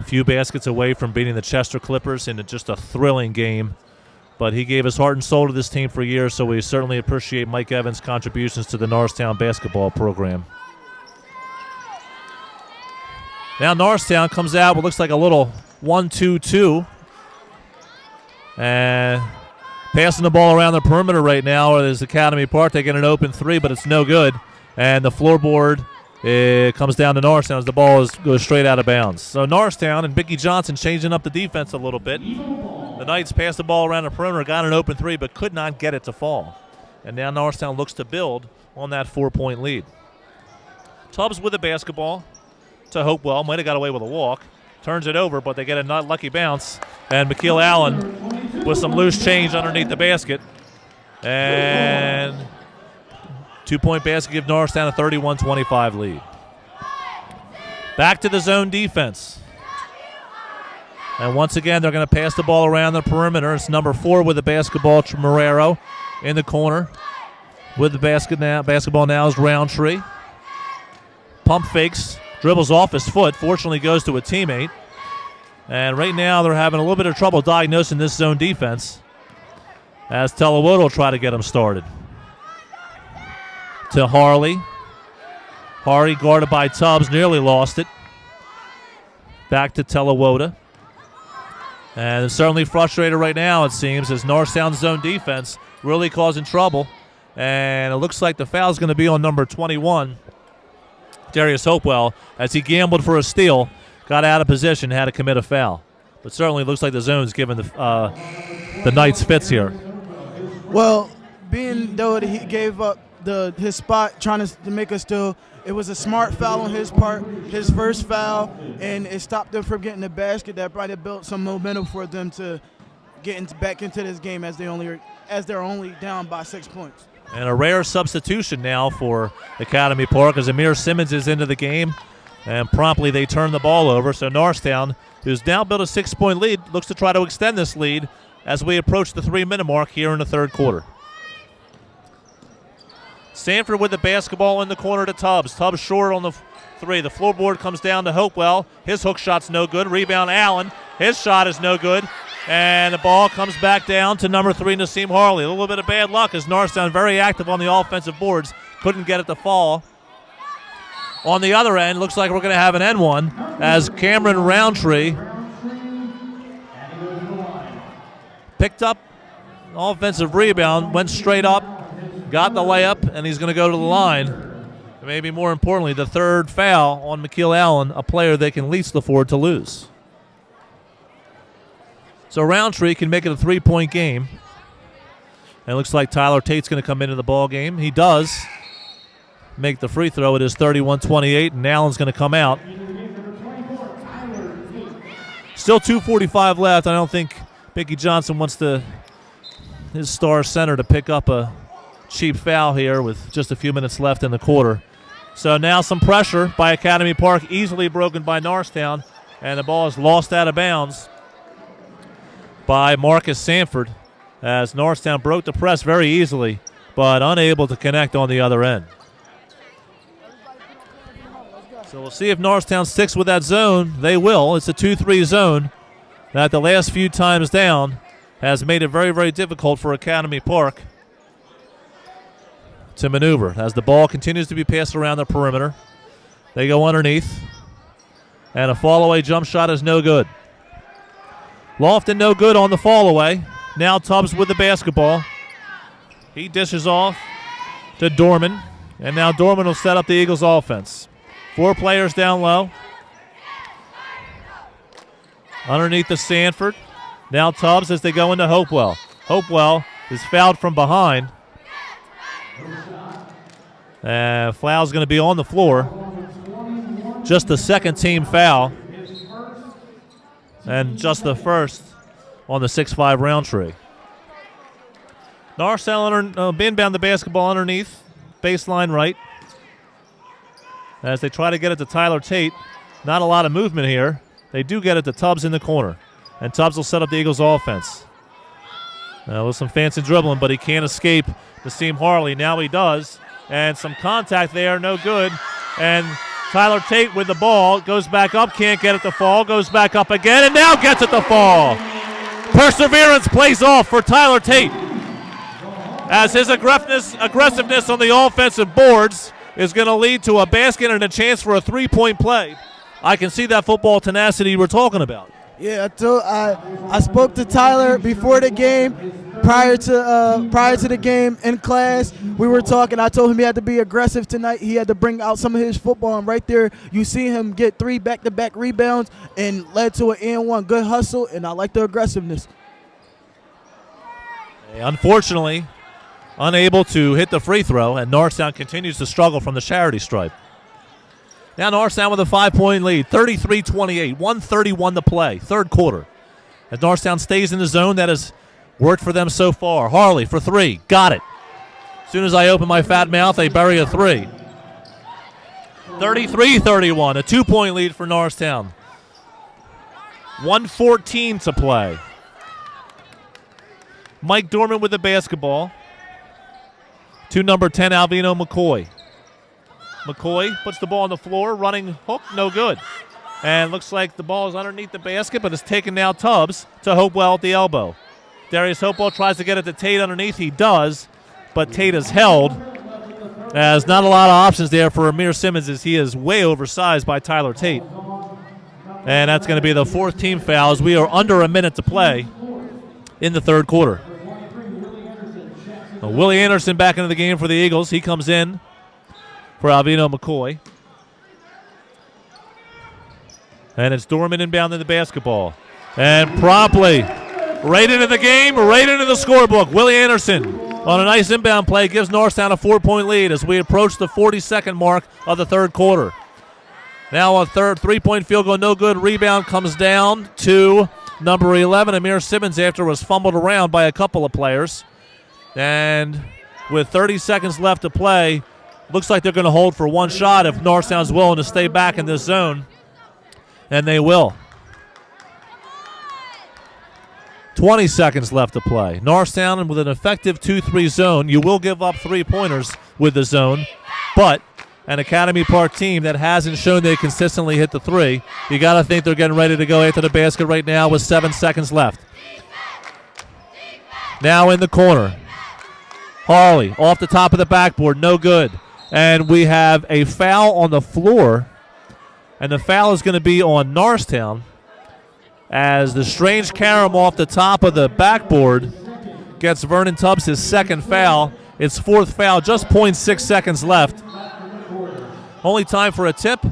A few baskets away from beating the Chester Clippers in just a thrilling game. But he gave his heart and soul to this team for years, so we certainly appreciate Mike Evans' contributions to the Norristown basketball program. Now Norristown comes out what looks like a little 1-2-2. And passing the ball around the perimeter right now is Academy Park. They get an open 3, but it's no good. And the floorboard comes down to Norristown as the ball goes straight out of bounds. So Norristown and Mickey Johnson changing up the defense a little bit. The Knights passed the ball around the perimeter, got an open 3, but could not get it to fall. And now Norristown looks to build on that 4-point lead. Tubbs with the basketball to Hopewell. Might have got away with a walk. Turns it over, but they get a not lucky bounce. And McKeel Allen with some loose change underneath the basket. And 2-point basket give Norristown a 31-25 lead. Back to the zone defense. And once again, they're going to pass the ball around the perimeter. It's number 4 with the basketball, Marrero, in the corner. With the basketball now is Roundtree. Pump fakes, dribbles off his foot, fortunately goes to a teammate. And right now they're having a little bit of trouble diagnosing this zone defense as Telewood will try to get them started. To Harley. Harley guarded by Tubbs, nearly lost it. Back to Telewoda. And they're certainly frustrated right now, it seems, as Norristown's zone defense really causing trouble. And it looks like the foul is going to be on number 21, Darius Hopewell, as he gambled for a steal, got out of position, had to commit a foul. But certainly looks like the zone's giving the Knights fits here. Well, being though he gave up his spot trying to make a steal, it was a smart foul on his part, his first foul, and it stopped them from getting the basket. That probably built some momentum for them to get back into this game as they're only down by 6 points. And a rare substitution now for Academy Park as Amir Simmons is into the game, and promptly they turn the ball over. So Norristown, who's now built a 6-point lead, looks to try to extend this lead as we approach the 3-minute mark here in the third quarter. Sanford with the basketball in the corner to Tubbs. Tubbs short on the 3. The floorboard comes down to Hopewell. His hook shot's no good. Rebound Allen. His shot is no good. And the ball comes back down to number 3, Naseem Harley. A little bit of bad luck as Norristown very active on the offensive boards. Couldn't get it to fall. On the other end, looks like we're going to have an N1 as Cameron Roundtree picked up an offensive rebound, went straight up, got the layup, and he's going to go to the line. And maybe more importantly, the third foul on McKeel Allen, a player they can least afford to lose. So Roundtree can make it a 3-point game. And it looks like Tyler Tate's going to come into the ball game. He does make the free throw. It is 31-28, and Allen's going to come out. Still 2:45 left. I don't think Mickey Johnson wants his star center to pick up a cheap foul here with just a few minutes left in the quarter. So now some pressure by Academy Park, easily broken by Norristown, and the ball is lost out of bounds by Marcus Sanford as Norristown broke the press very easily, but unable to connect on the other end. So we'll see if Norristown sticks with that zone. They will. It's a 2-3 zone that the last few times down has made it very, very difficult for Academy Park to maneuver. As the ball continues to be passed around the perimeter, they go underneath, and a fall-away jump shot is no good. Lofton no good on the fall-away. Now Tubbs with the basketball. He dishes off to Dorman, and now Dorman will set up the Eagles offense. 4 players down low. Underneath the Sanford. Now Tubbs as they go into Hopewell. Hopewell is fouled from behind. Foul's going to be on the floor. Just the second team foul. And just the first on the 6'5 Roundtree. Norristown inbound the basketball underneath. Baseline right. As they try to get it to Tyler Tate. Not a lot of movement here. They do get it to Tubbs in the corner. And Tubbs will set up the Eagles offense. With some fancy dribbling, but he can't escape Naseem Harley. Now he does. And some contact there, no good. And Tyler Tate with the ball, goes back up, can't get it to fall, goes back up again, and now gets it to fall. Perseverance plays off for Tyler Tate, as his aggressiveness on the offensive boards is going to lead to a basket and a chance for a three-point play. I can see that football tenacity we're talking about. Yeah, I spoke to Tyler before the game, prior to the game in class. We were talking. I told him he had to be aggressive tonight. He had to bring out some of his football, and right there you see him get 3 back-to-back rebounds and led to an and-one. Good hustle, and I like the aggressiveness. Unfortunately, unable to hit the free throw, and Norristown continues to struggle from the charity stripe. Now Norristown with a 5-point lead, 33-28, 1:31 to play, third quarter. As Norristown stays in the zone, that has worked for them so far. Harley for 3, got it. As soon as I open my fat mouth, they bury a 3. 33-31, a 2-point lead for Norristown. 1:14 to play. Mike Dorman with the basketball. To number 10, Alvino McCoy. McCoy puts the ball on the floor, running hook, no good. And looks like the ball is underneath the basket, but it's taken now Tubbs to Hopewell at the elbow. Darius Hopewell tries to get it to Tate underneath. He does, but Tate is held. As not a lot of options there for Amir Simmons, as he is way oversized by Tyler Tate. And that's going to be the 4th team foul as we are under a minute to play in the third quarter. Willie Anderson back into the game for the Eagles. He comes in for Alvino McCoy. And it's Dorman inbounding the basketball. And promptly, right into the game, right into the scorebook. Willie Anderson on a nice inbound play gives Norristown a 4-point lead as we approach the 42nd mark of the third quarter. Now a third 3-point field goal, no good. Rebound comes down to number 11, Amir Simmons, after it was fumbled around by a couple of players. And with 30 seconds left to play, looks like they're going to hold for one shot if Norristown's willing to stay back in this zone. And they will. 20 seconds left to play. Norristown with an effective 2-3 zone. You will give up 3-pointers with the zone, but an Academy Park team that hasn't shown they consistently hit the 3, you got to think they're getting ready to go after the basket right now with 7 seconds left. Now in the corner. Harley off the top of the backboard, no good. And we have a foul on the floor, and the foul is going to be on Norristown as the strange carom off the top of the backboard gets Vernon Tubbs his 2nd foul. It's 4th foul, just 0.6 seconds left. Only time for a tip,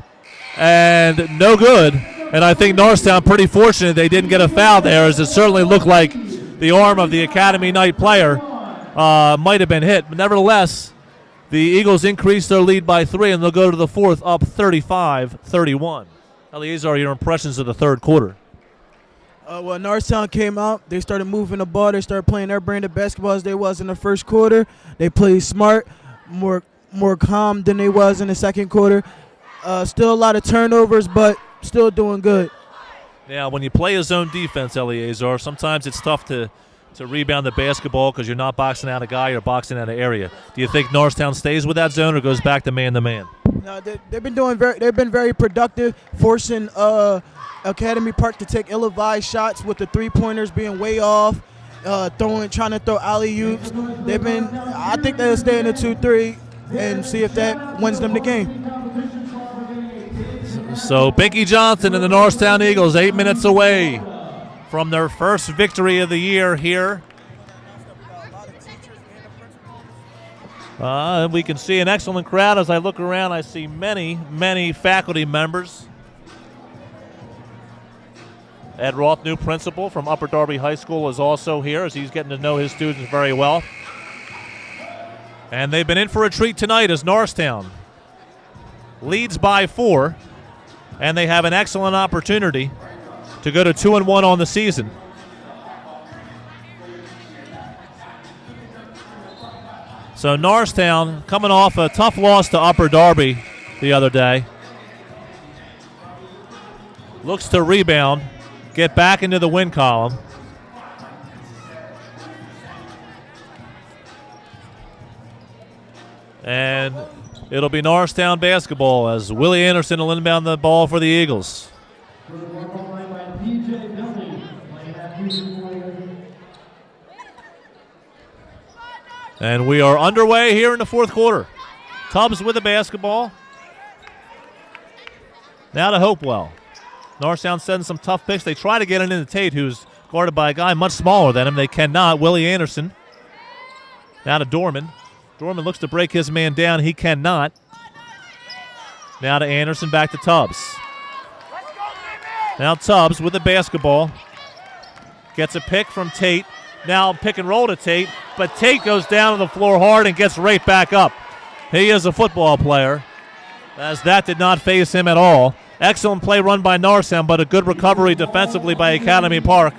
and no good. And I think Norristown pretty fortunate they didn't get a foul there, as it certainly looked like the arm of the Academy Knight player might have been hit. But nevertheless, the Eagles increase their lead by 3, and they'll go to the 4th up 35-31. Eleazar, your impressions of the third quarter? Well, Norristown came out. They started moving the ball. They started playing their brand of basketball as they was in the first quarter. They played smart, more calm than they was in the second quarter. Still a lot of turnovers, but still doing good. Now, when you play a zone defense, Eleazar, sometimes it's tough to rebound the basketball because you're not boxing out a guy, you're boxing out an area. Do you think Norristown stays with that zone or goes back to man-to-man? No, they've been very productive, forcing Academy Park to take ill-advised shots with the 3-pointers being way off, trying to throw alley-oops. I think they'll stay in the 2-3 and see if that wins them the game. So Binky Johnson and the Norristown Eagles 8 minutes away from their first victory of the year here We can see an excellent crowd. As I look around, I see many, many faculty members. Ed Roth, new principal from Upper Darby High School, is also here as he's getting to know his students very well. And they've been in for a treat tonight as Norristown leads by 4, and they have an excellent opportunity to go to 2-1 on the season. So Norristown coming off a tough loss to Upper Darby the other day. Looks to rebound, get back into the win column. And it'll be Norristown basketball as Willie Anderson will inbound the ball for the Eagles. And we are underway here in the fourth quarter. Tubbs with the basketball. Now to Hopewell. Norristown sending some tough picks. They try to get it into Tate, who's guarded by a guy much smaller than him. They cannot. Willie Anderson. Now to Dorman. Dorman looks to break his man down. He cannot. Now to Anderson, back to Tubbs. Now Tubbs with the basketball. Gets a pick from Tate. Now pick and roll to Tate, but Tate goes down to the floor hard and gets right back up. He is a football player, as that did not faze him at all. Excellent play run by Norristown, but a good recovery defensively by Academy Park.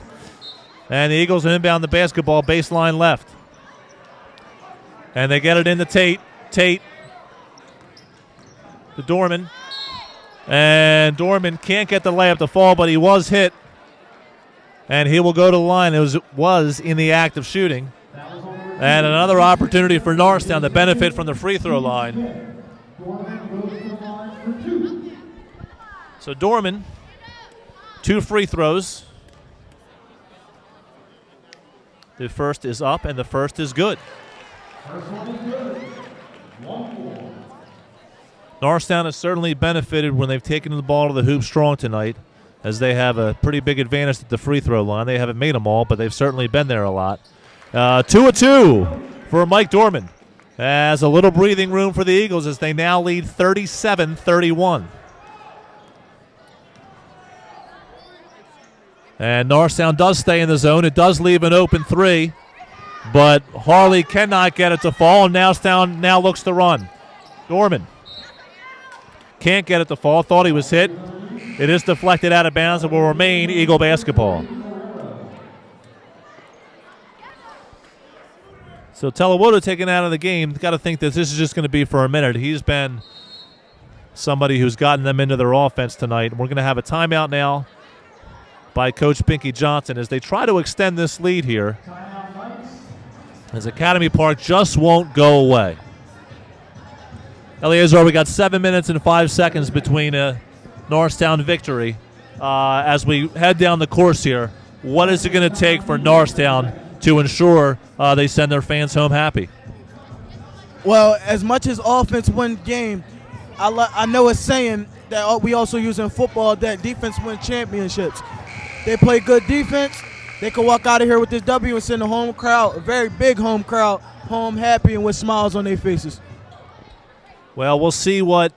And the Eagles inbound the basketball, baseline left. And they get it into Tate. Tate to Dorman. And Dorman can't get the layup to fall, but he was hit. And he will go to the line. It was in the act of shooting. And another opportunity for Norristown to benefit from the free throw line. So Dorman, 2 free throws. The first is up and the first is good. Norristown has certainly benefited when they've taken the ball to the hoop strong tonight, as they have a pretty big advantage at the free throw line. They haven't made them all, but they've certainly been there a lot. 2-2 for Mike Dorman. As a little breathing room for the Eagles as they now lead 37-31. And Norristown does stay in the zone. It does leave an open 3, but Harley cannot get it to fall. Norristown now looks to run. Dorman can't get it to fall. Thought he was hit. It is deflected out of bounds and will remain Eagle basketball. So Telewoda taken out of the game. Got to think that this is just going to be for a minute. He's been somebody who's gotten them into their offense tonight. We're going to have a timeout now by Coach Pinky Johnson as they try to extend this lead here, as Academy Park just won't go away. Eleazar, we got 7 minutes and 5 seconds between Norristown victory. As we head down the course here, what is it going to take for Norristown to ensure they send their fans home happy? Well, as much as offense wins game, I know it's saying that we also use in football that defense wins championships. They play good defense. They can walk out of here with this W and send a home crowd, a very big home crowd, home happy and with smiles on their faces. Well, we'll see what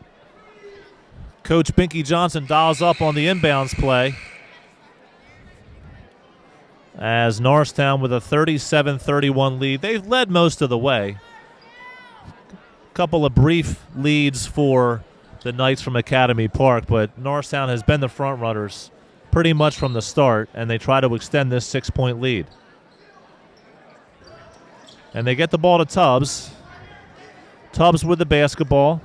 Coach Pinky Johnson dials up on the inbounds play, as Norristown with a 37-31 lead. They've led most of the way. A couple of brief leads for the Knights from Academy Park, but Norristown has been the front runners pretty much from the start, and they try to extend this 6-point lead. And they get the ball to Tubbs. Tubbs with the basketball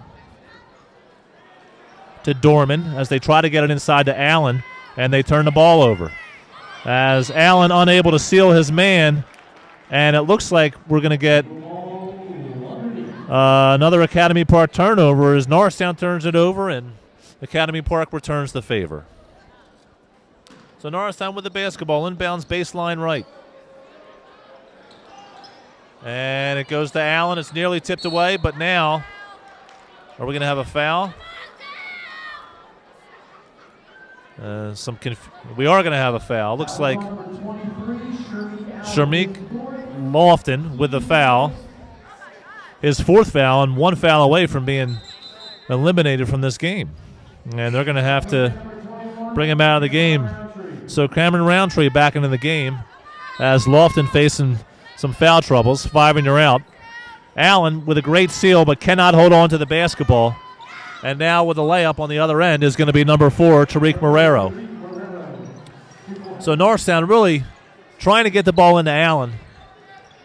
to Dorman as they try to get it inside to Allen, and they turn the ball over. As Allen unable to seal his man, and it looks like we're going to get another Academy Park turnover as Norristown turns it over and Academy Park returns the favor. So Norristown with the basketball, inbounds baseline right. And it goes to Allen. It's nearly tipped away, but now are we going to have a foul? We are going to have a foul. Looks like Sharmeek Lofton with the foul. his 4th foul and 1 foul away from being eliminated from this game. And they're going to have to bring him out of the game. So Cameron Roundtree back into the game as Lofton facing some foul troubles. 5 and you're out. Allen with a great seal but cannot hold on to the basketball. And now with a layup on the other end is going to be number 4, Tarik Marrero. So Norristown really trying to get the ball into Allen,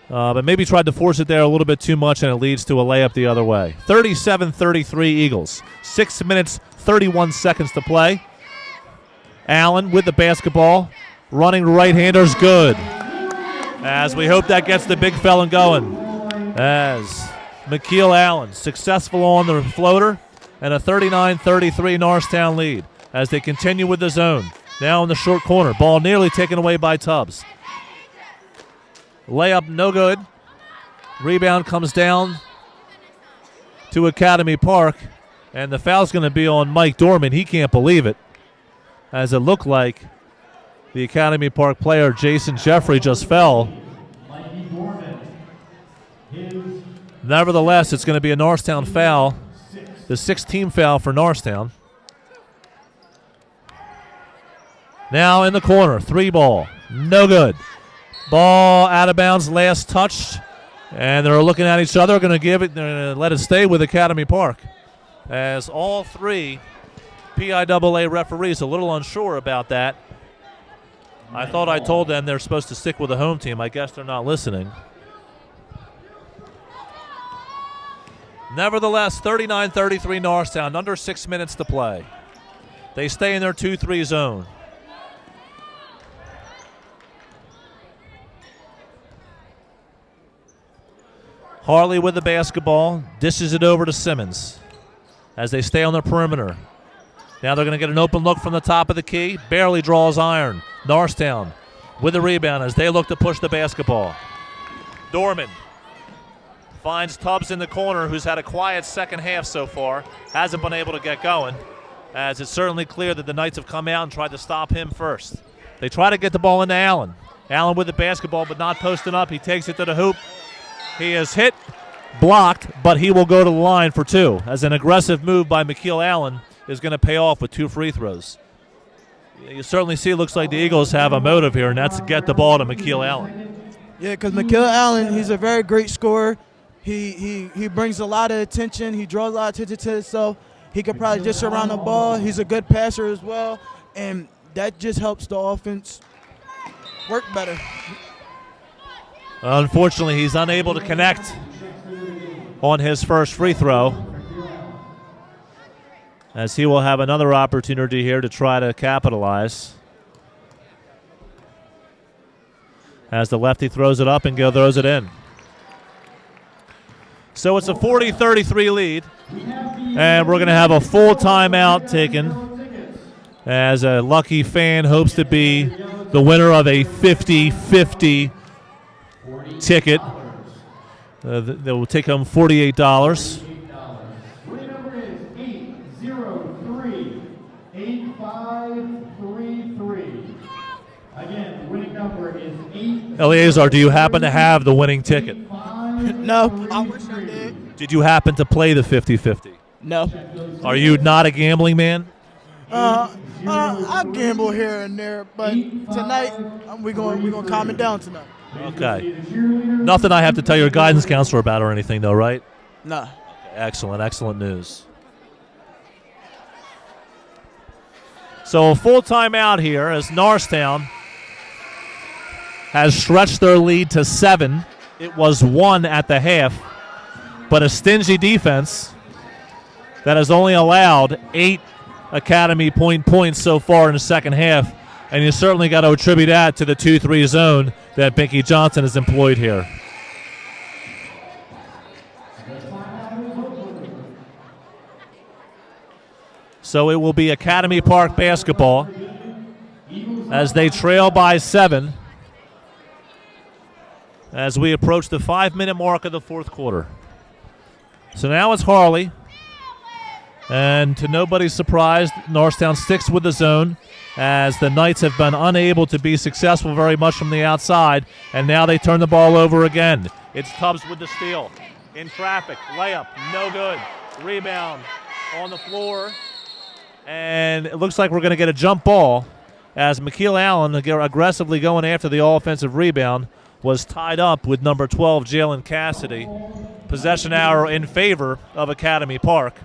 but maybe tried to force it there a little bit too much, and it leads to a layup the other way. 37-33 Eagles. 6 minutes, 31 seconds to play. Allen with the basketball. Running right-hander's good. As we hope that gets the big fella going. As McKeel Allen successful on the floater, and a 39-33 Norristown lead as they continue with the zone. Now in the short corner. Ball nearly taken away by Tubbs. Layup no good. Rebound comes down to Academy Park, and the foul's going to be on Mike Dorman. He can't believe it, as it looked like the Academy Park player Jason Jeffrey just fell. Nevertheless, it's going to be a Norristown foul, the 6th-team foul for Norristown. Now in the corner, 3 ball, no good. Ball out of bounds, last touched, and they're looking at each other, going to let it stay with Academy Park. As all 3 PIAA referees a little unsure about that. I thought I told them they're supposed to stick with the home team. I guess they're not listening. Nevertheless, 39-33 Norristown, under 6 minutes to play. They stay in their 2-3 zone. Harley with the basketball, dishes it over to Simmons as they stay on the perimeter. Now they're going to get an open look from the top of the key. Barely draws iron. Norristown with the rebound as they look to push the basketball. Dorman finds Tubbs in the corner, who's had a quiet second half so far. Hasn't been able to get going, as it's certainly clear that the Knights have come out and tried to stop him first. They try to get the ball into Allen. Allen with the basketball but not posting up. He takes it to the hoop. He is hit, blocked, but he will go to the line for 2, as an aggressive move by McKeel Allen is going to pay off with 2 free throws. You certainly see it looks like the Eagles have a motive here, and that's to get the ball to McKeel Allen. Yeah, because McKeel Allen, he's a very great scorer. He brings a lot of attention. He draws a lot of attention to himself. He could probably dish around the ball. He's a good passer as well, and that just helps the offense work better. Unfortunately, he's unable to connect on his first free throw, as he will have another opportunity here to try to capitalize. As the lefty throws it up and throws it in. So it's a 40-33 lead, and we're going to have a full timeout taken, as a lucky fan hopes to be the winner of a 50-50 ticket that will take home $48. Winning number is 803-8533. Again, the winning number is 8. Eleazar, do you happen to have the winning ticket? No, I wish I did. Did you happen to play the 50-50? No. Are you not a gambling man? I gamble here and there, but tonight we're gonna calm it down tonight. Okay. Nothing I have to tell your guidance counselor about or anything, though, right? No. Okay, excellent, excellent news. So a full timeout here as Norristown has stretched their lead to 7. It was 1 at the half, but a stingy defense that has only allowed 8 Academy points so far in the second half, and you certainly got to attribute that to the 2-3 zone that Binky Johnson has employed here. So it will be Academy Park basketball as they trail by 7 as we approach the 5-minute mark of the fourth quarter. So now it's Harley. And to nobody's surprise, Norristown sticks with the zone as the Knights have been unable to be successful very much from the outside. And now they turn the ball over again. It's Tubbs with the steal. in traffic. Layup, no good. Rebound on the floor. And it looks like we're going to get a jump ball as McKeel Allen, aggressively going after the offensive rebound, was tied up with number 12, Jalen Cassidy. Possession arrow in favor of Academy Park.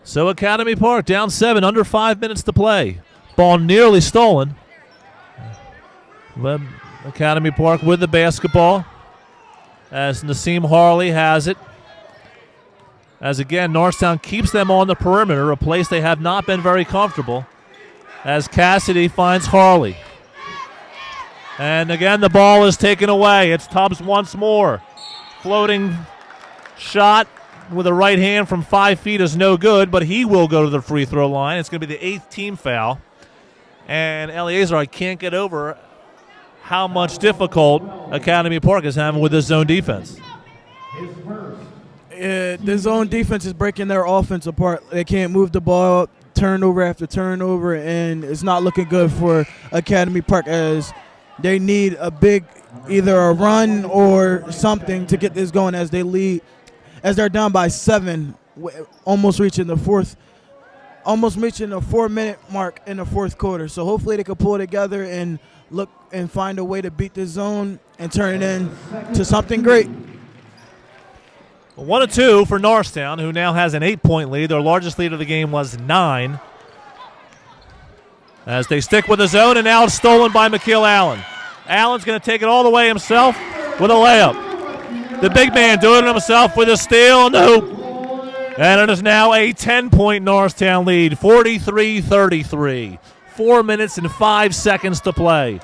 So Academy Park down 7, under 5 minutes to play. Ball nearly stolen. Academy Park with the basketball as Nassim Harley has it. As again, Norristown keeps them on the perimeter, a place they have not been very comfortable, as Cassidy finds Harley. And again, the ball is taken away. It's Tubbs once more. Floating shot with a right hand from 5 feet is no good, but he will go to the free throw line. It's going to be the 8th team foul. And Eleazar, I can't get over how much difficult Academy Park is having with this zone defense. The zone defense is breaking their offense apart. They can't move the ball up, turnover after turnover, and it's not looking good for Academy Park as they need a big, either a run or something to get this going as they lead, as they're down by 7, almost reaching the 4-minute mark in the fourth quarter. So hopefully they can pull together and look and find a way to beat this zone and turn it into something great. 1-2 for Norristown, who now has an 8-point lead. Their largest lead of the game was 9. As they stick with the zone, and now it's stolen by McKeel Allen. Allen's going to take it all the way himself with a layup. The big man doing it himself with a steal, no. And it is now a 10-point Norristown lead, 43-33. 4 minutes and 5 seconds to play.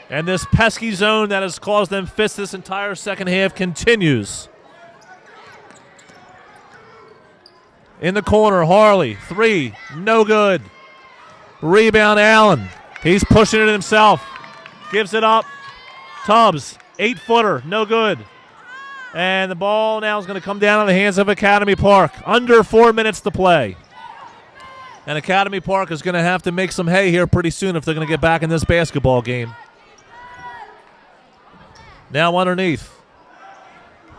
And this pesky zone that has caused them fits this entire second half continues. In the corner, Harley, 3, no good. Rebound, Allen. He's pushing it himself. Gives it up. Tubbs, 8-footer, no good. And the ball now is going to come down in the hands of Academy Park. Under 4 minutes to play. And Academy Park is going to have to make some hay here pretty soon if they're going to get back in this basketball game. Now underneath.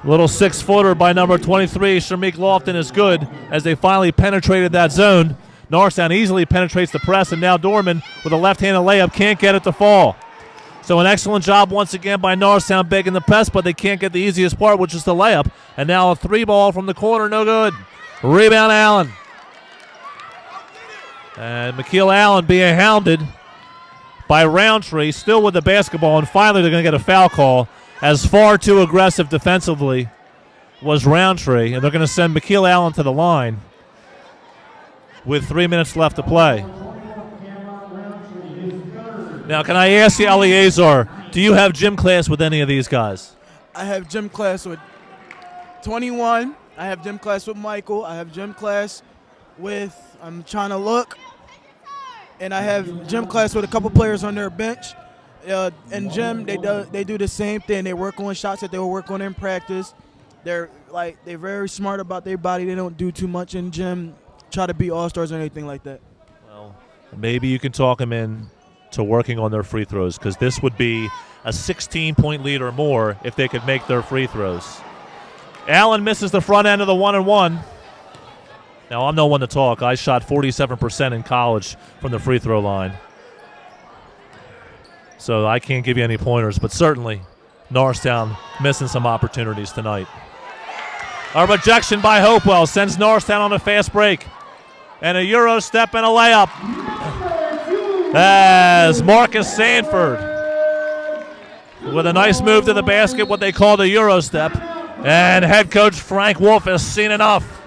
Little 6-footer by number 23, Sharmeek Lofton, is good as they finally penetrated that zone. Norristown easily penetrates the press, and now Dorman with a left-handed layup can't get it to fall. So an excellent job once again by Norristown breaking the press, but they can't get the easiest part, which is the layup. And now a 3-ball from the corner, no good. Rebound, Allen. And McKeel Allen being hounded by Roundtree, still with the basketball, and finally they're going to get a foul call as far too aggressive defensively was Roundtree, and they're going to send McKeel Allen to the line with 3 minutes left to play. Now, can I ask you, Eleazar, do you have gym class with any of these guys? I have gym class with 21. I have gym class with Michael. I have gym class with, I'm trying to look, and I have gym class with a couple players on their bench. In gym, they do the same thing. They work on shots that they will work on in practice. They're very smart about their body. They don't do too much in gym, try to be all-stars or anything like that. Well, maybe you can talk them in to working on their free throws, because this would be a 16-point lead or more if they could make their free throws. Allen misses the front end of the 1-and-1. Now, I'm no one to talk. I shot 47% in college from the free throw line. So I can't give you any pointers, but certainly Norristown missing some opportunities tonight. A rejection by Hopewell sends Norristown on a fast break. And a Euro step and a layup. As Marcus Sanford with a nice move to the basket, what they call the Euro step. And head coach Frank Wolf has seen enough.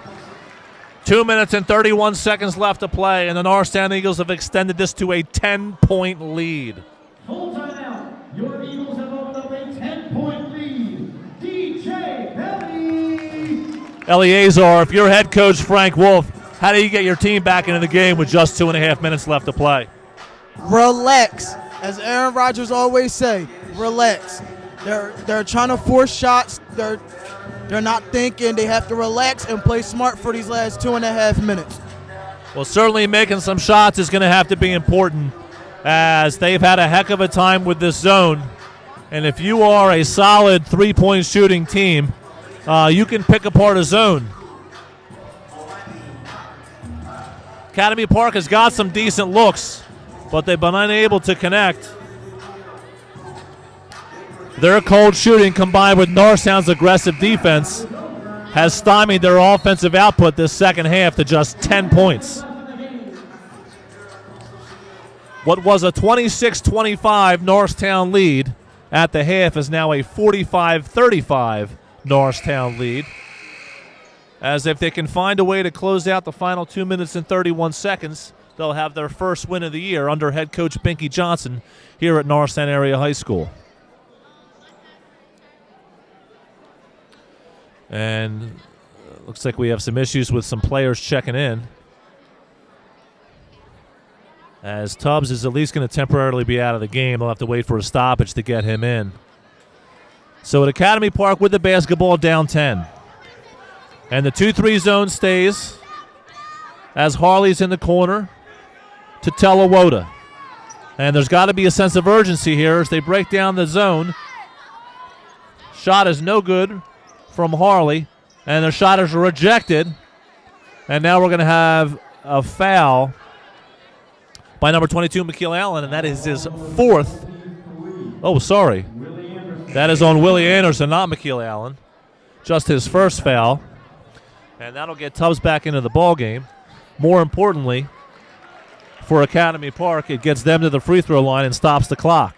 2 minutes and 31 seconds left to play, and the Norristown Eagles have extended this to a 10-point lead. Full timeout. Your Eagles have opened up a 10-point lead. DJ Pelly. Eleazar, if you're head coach Frank Wolf, how do you get your team back into the game with just 2.5 minutes left to play? Relax. As Aaron Rodgers always say, relax. They're trying to force shots. They're not thinking. They have to relax and play smart for these last 2.5 minutes. Well, certainly making some shots is going to have to be important as they've had a heck of a time with this zone. And if you are a solid three-point shooting team, you can pick apart a zone. Academy Park has got some decent looks, but they've been unable to connect. Their cold shooting combined with Norristown's aggressive defense has stymied their offensive output this second half to just 10 points. What was a 26-25 Norristown lead at the half is now a 45-35 Norristown lead. As if they can find a way to close out the final 2 minutes and 31 seconds, they'll have their first win of the year under head coach Binky Johnson here at Norristown Area High School. And looks like we have some issues with some players checking in, as Tubbs is at least going to temporarily be out of the game. They'll have to wait for a stoppage to get him in. So at Academy Park with the basketball down 10. And the 2-3 zone stays as Harley's in the corner to Telewoda. And there's got to be a sense of urgency here as they break down the zone. Shot is no good from Harley, and the shot is rejected. And now we're going to have a foul by number 22, McKeel Allen, and that is his fourth. Oh, sorry. That is on Willie Anderson, not McKeel Allen. Just his first foul. And that'll get Tubbs back into the ball game. More importantly, for Academy Park, it gets them to the free throw line and stops the clock.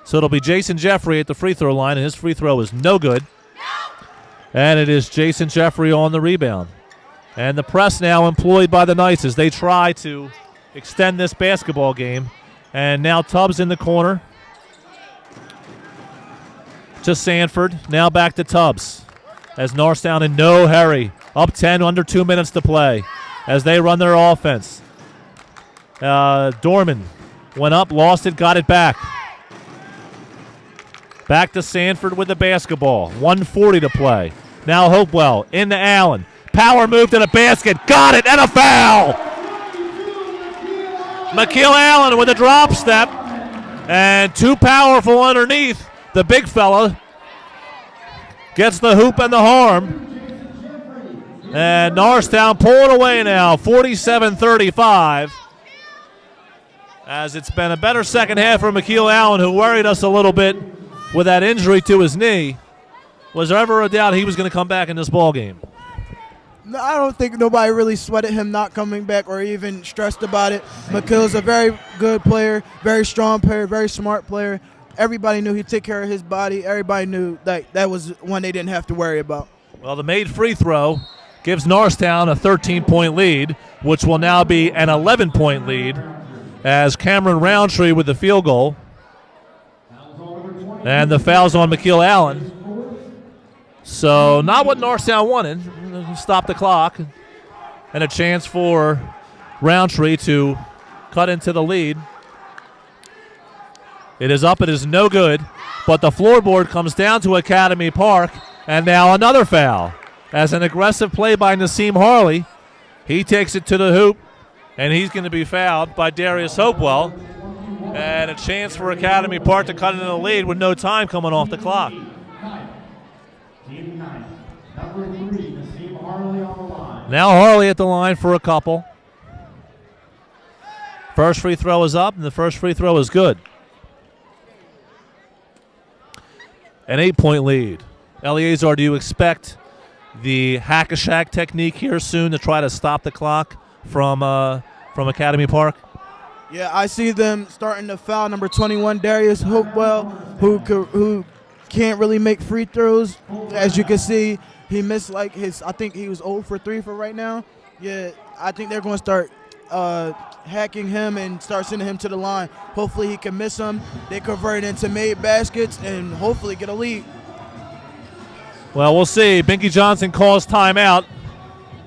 So it'll be Jason Jeffrey at the free throw line, and his free throw is no good. And it is Jason Jeffrey on the rebound. And the press now employed by the Knights as they try to extend this basketball game. And now Tubbs in the corner to Sanford. Now back to Tubbs as Norristown in no hurry. Up 10, under 2 minutes to play as they run their offense. Dorman went up, lost it, got it back. Back to Sanford with the basketball. 1:40 to play. Now Hopewell into Allen. Power move to the basket. Got it, and a foul! McKeel Allen with a drop step. And too powerful underneath. The big fella gets the hoop and the harm. And Norristown pulling away now, 47-35. As it's been a better second half for McKeel Allen, who worried us a little bit with that injury to his knee. Was there ever a doubt he was going to come back in this ball game? No, I don't think nobody really sweated him not coming back or even stressed about it. McKeel's a very good player, very strong player, very smart player. Everybody knew he'd take care of his body. Everybody knew that was one they didn't have to worry about. Well, the made free throw gives Norristown a 13-point lead, which will now be an 11-point lead as Cameron Roundtree with the field goal. And the foul's on McKeel Allen. So not what Norristown wanted. Stop the clock. And a chance for Roundtree to cut into the lead. It is up. It is no good. But the floorboard comes down to Academy Park. And now another foul. As an aggressive play by Nassim Harley. He takes it to the hoop. And he's going to be fouled by Darius Hopewell. And a chance for Academy Park to cut into the lead with no time coming off the clock. Now Harley at the line for a couple. First free throw is up, and the first free throw is good. An 8-point lead. Eleazar, do you expect the hack-a-shack technique here soon to try to stop the clock from Academy Park? Yeah, I see them starting to foul number 21, Darius Hopewell, who can't really make free throws. As you can see, he missed I think he was 0 for 3 for right now. Yeah, I think they're going to start hacking him and start sending him to the line. Hopefully he can miss them. They convert it into made baskets and hopefully get a lead. Well, we'll see. Binky Johnson calls timeout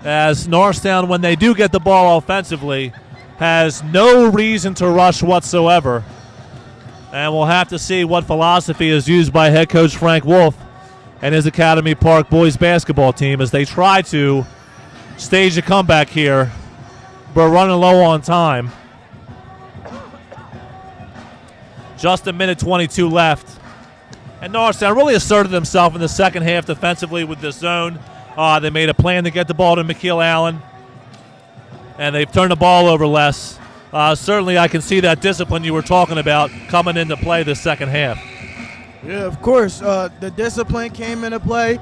as Norristown, when they do get the ball offensively, has no reason to rush whatsoever. And we'll have to see what philosophy is used by head coach Frank Wolf and his Academy Park boys basketball team as they try to stage a comeback here, but running low on time. Just a minute 22 left. And Norristown really asserted themselves in the second half defensively with this zone. They made a plan to get the ball to McKeel Allen, and they've turned the ball over less. Certainly I can see that discipline you were talking about coming into play this second half. Yeah, of course. The discipline came into play.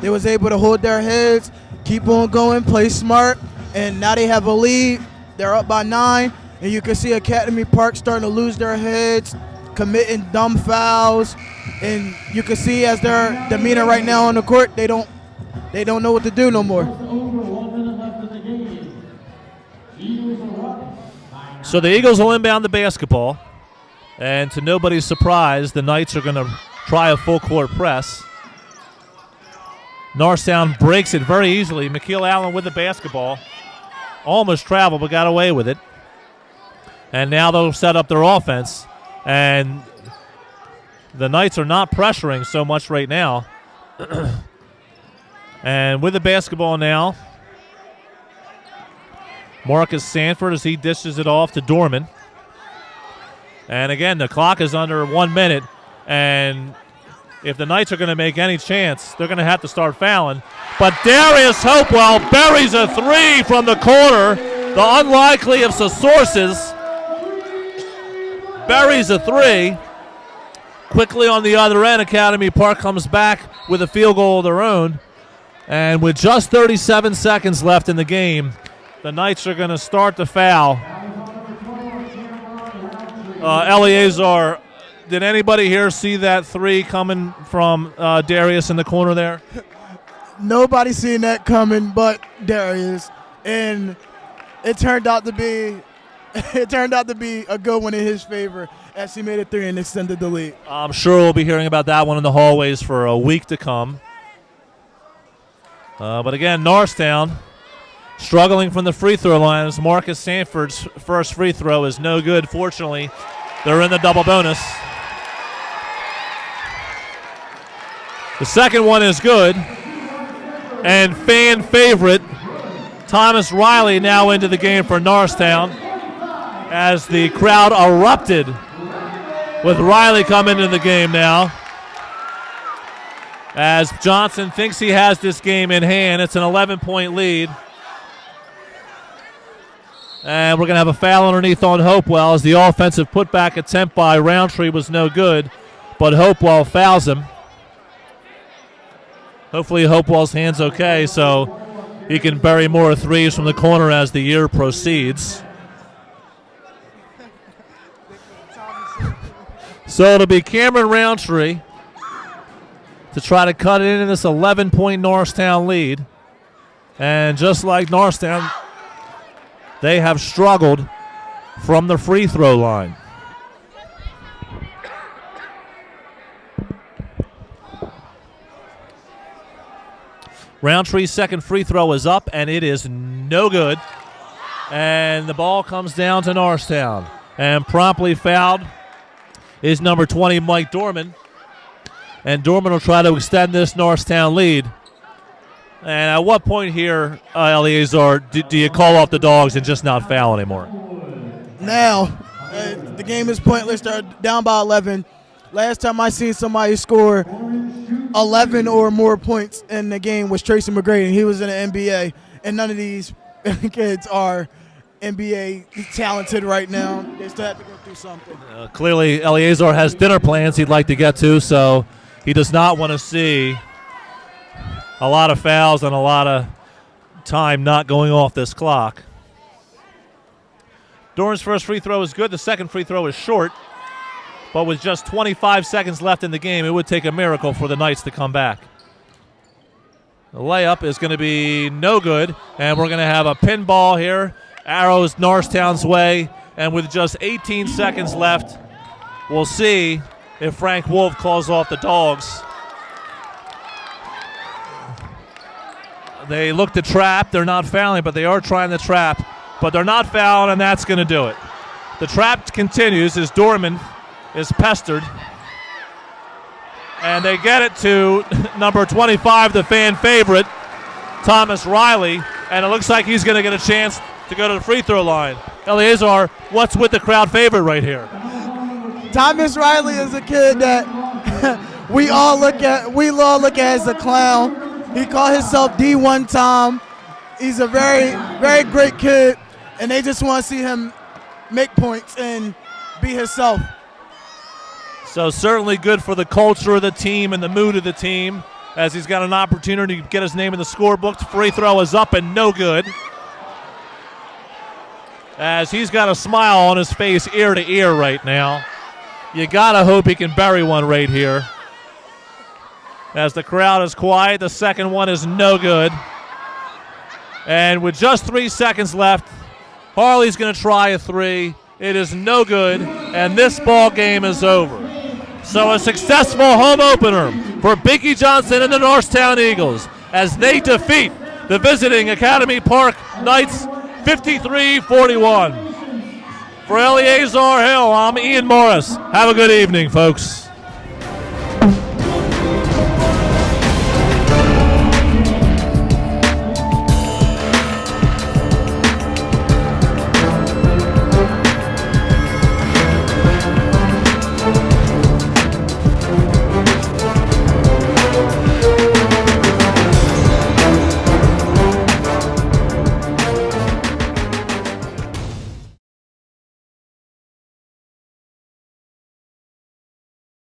They was able to hold their heads, keep on going, play smart, and now they have a lead. They're up by 9, and you can see Academy Park starting to lose their heads, committing dumb fouls, and you can see as their demeanor right now on the court, they don't know what to do no more. So the Eagles will inbound the basketball, and to nobody's surprise, the Knights are going to try a full court press. Norristown breaks it very easily. McKeel Allen with the basketball. Almost traveled, but got away with it. And now they'll set up their offense. And the Knights are not pressuring so much right now. And with the basketball now, Marcus Sanford as he dishes it off to Dorman. And again, the clock is under 1 minute. And if the Knights are going to make any chance, they're going to have to start fouling. But Darius Hopewell buries a 3 from the corner. The unlikely of the sources buries a 3. Quickly on the other end, Academy Park comes back with a field goal of their own. And with just 37 seconds left in the game, the Knights are going to start to foul. Eleazar, did anybody here see that 3 coming from Darius in the corner there? Nobody seen that coming but Darius, and it turned out to be a good one in his favor as he made a 3 and extended the lead. I'm sure we'll be hearing about that one in the hallways for a week to come. But again, Norristown struggling from the free throw line as Marcus Sanford's first free throw is no good. Fortunately, they're in the double bonus. The second one is good. And fan favorite Thomas Riley now into the game for Norristown as the crowd erupted with Riley coming into the game now. As Johnson thinks he has this game in hand. It's an 11-point lead. And we're going to have a foul underneath on Hopewell as the offensive putback attempt by Roundtree was no good, but Hopewell fouls him. Hopefully Hopewell's hand's okay so he can bury more 3s from the corner as the year proceeds. So it'll be Cameron Roundtree to try to cut it into this 11-point Norristown lead. And just like Norristown, they have struggled from the free throw line. Roundtree's second free throw is up, and it is no good. And the ball comes down to Norristown. And promptly fouled is number 20, Mike Dorman. And Dorman will try to extend this Norristown lead. And at what point here, Eleazar, do you call off the dogs and just not foul anymore? Now, the game is pointless. They're down by 11. Last time I seen somebody score 11 or more points in the game was Tracy McGrady. He was in the NBA, and none of these kids are NBA talented right now. They still have to go through something. Clearly, Eleazar has dinner plans he'd like to get to, so he does not want to see a lot of fouls and a lot of time not going off this clock. Dorn's first free throw is good. The second free throw is short. But with just 25 seconds left in the game, it would take a miracle for the Knights to come back. The layup is going to be no good, and we're going to have a pinball here. Arrows Norristown's way, and with just 18 seconds left, we'll see if Frank Wolf calls off the dogs. They look to trap. They're not fouling, but they are trying to trap. But they're not fouling, and that's going to do it. The trap continues as Dorman is pestered. And they get it to number 25, the fan favorite, Thomas Riley. And it looks like he's going to get a chance to go to the free throw line. Eleazar, what's with the crowd favorite right here? Thomas Riley is a kid that we all look at as a clown. He called himself D1 Tom. He's a very, very great kid, and they just want to see him make points and be himself. So certainly good for the culture of the team and the mood of the team, as he's got an opportunity to get his name in the scorebook. Free throw is up and no good, as he's got a smile on his face ear to ear right now. You gotta hope he can bury one right here. As the crowd is quiet, the second one is no good. And with just 3 seconds left, Harley's gonna try a three. It is no good, and this ball game is over. So a successful home opener for Binky Johnson and the Norristown Eagles as they defeat the visiting Academy Park Knights 53-41. For Eleazar Hill, I'm Ian Morris. Have a good evening, folks.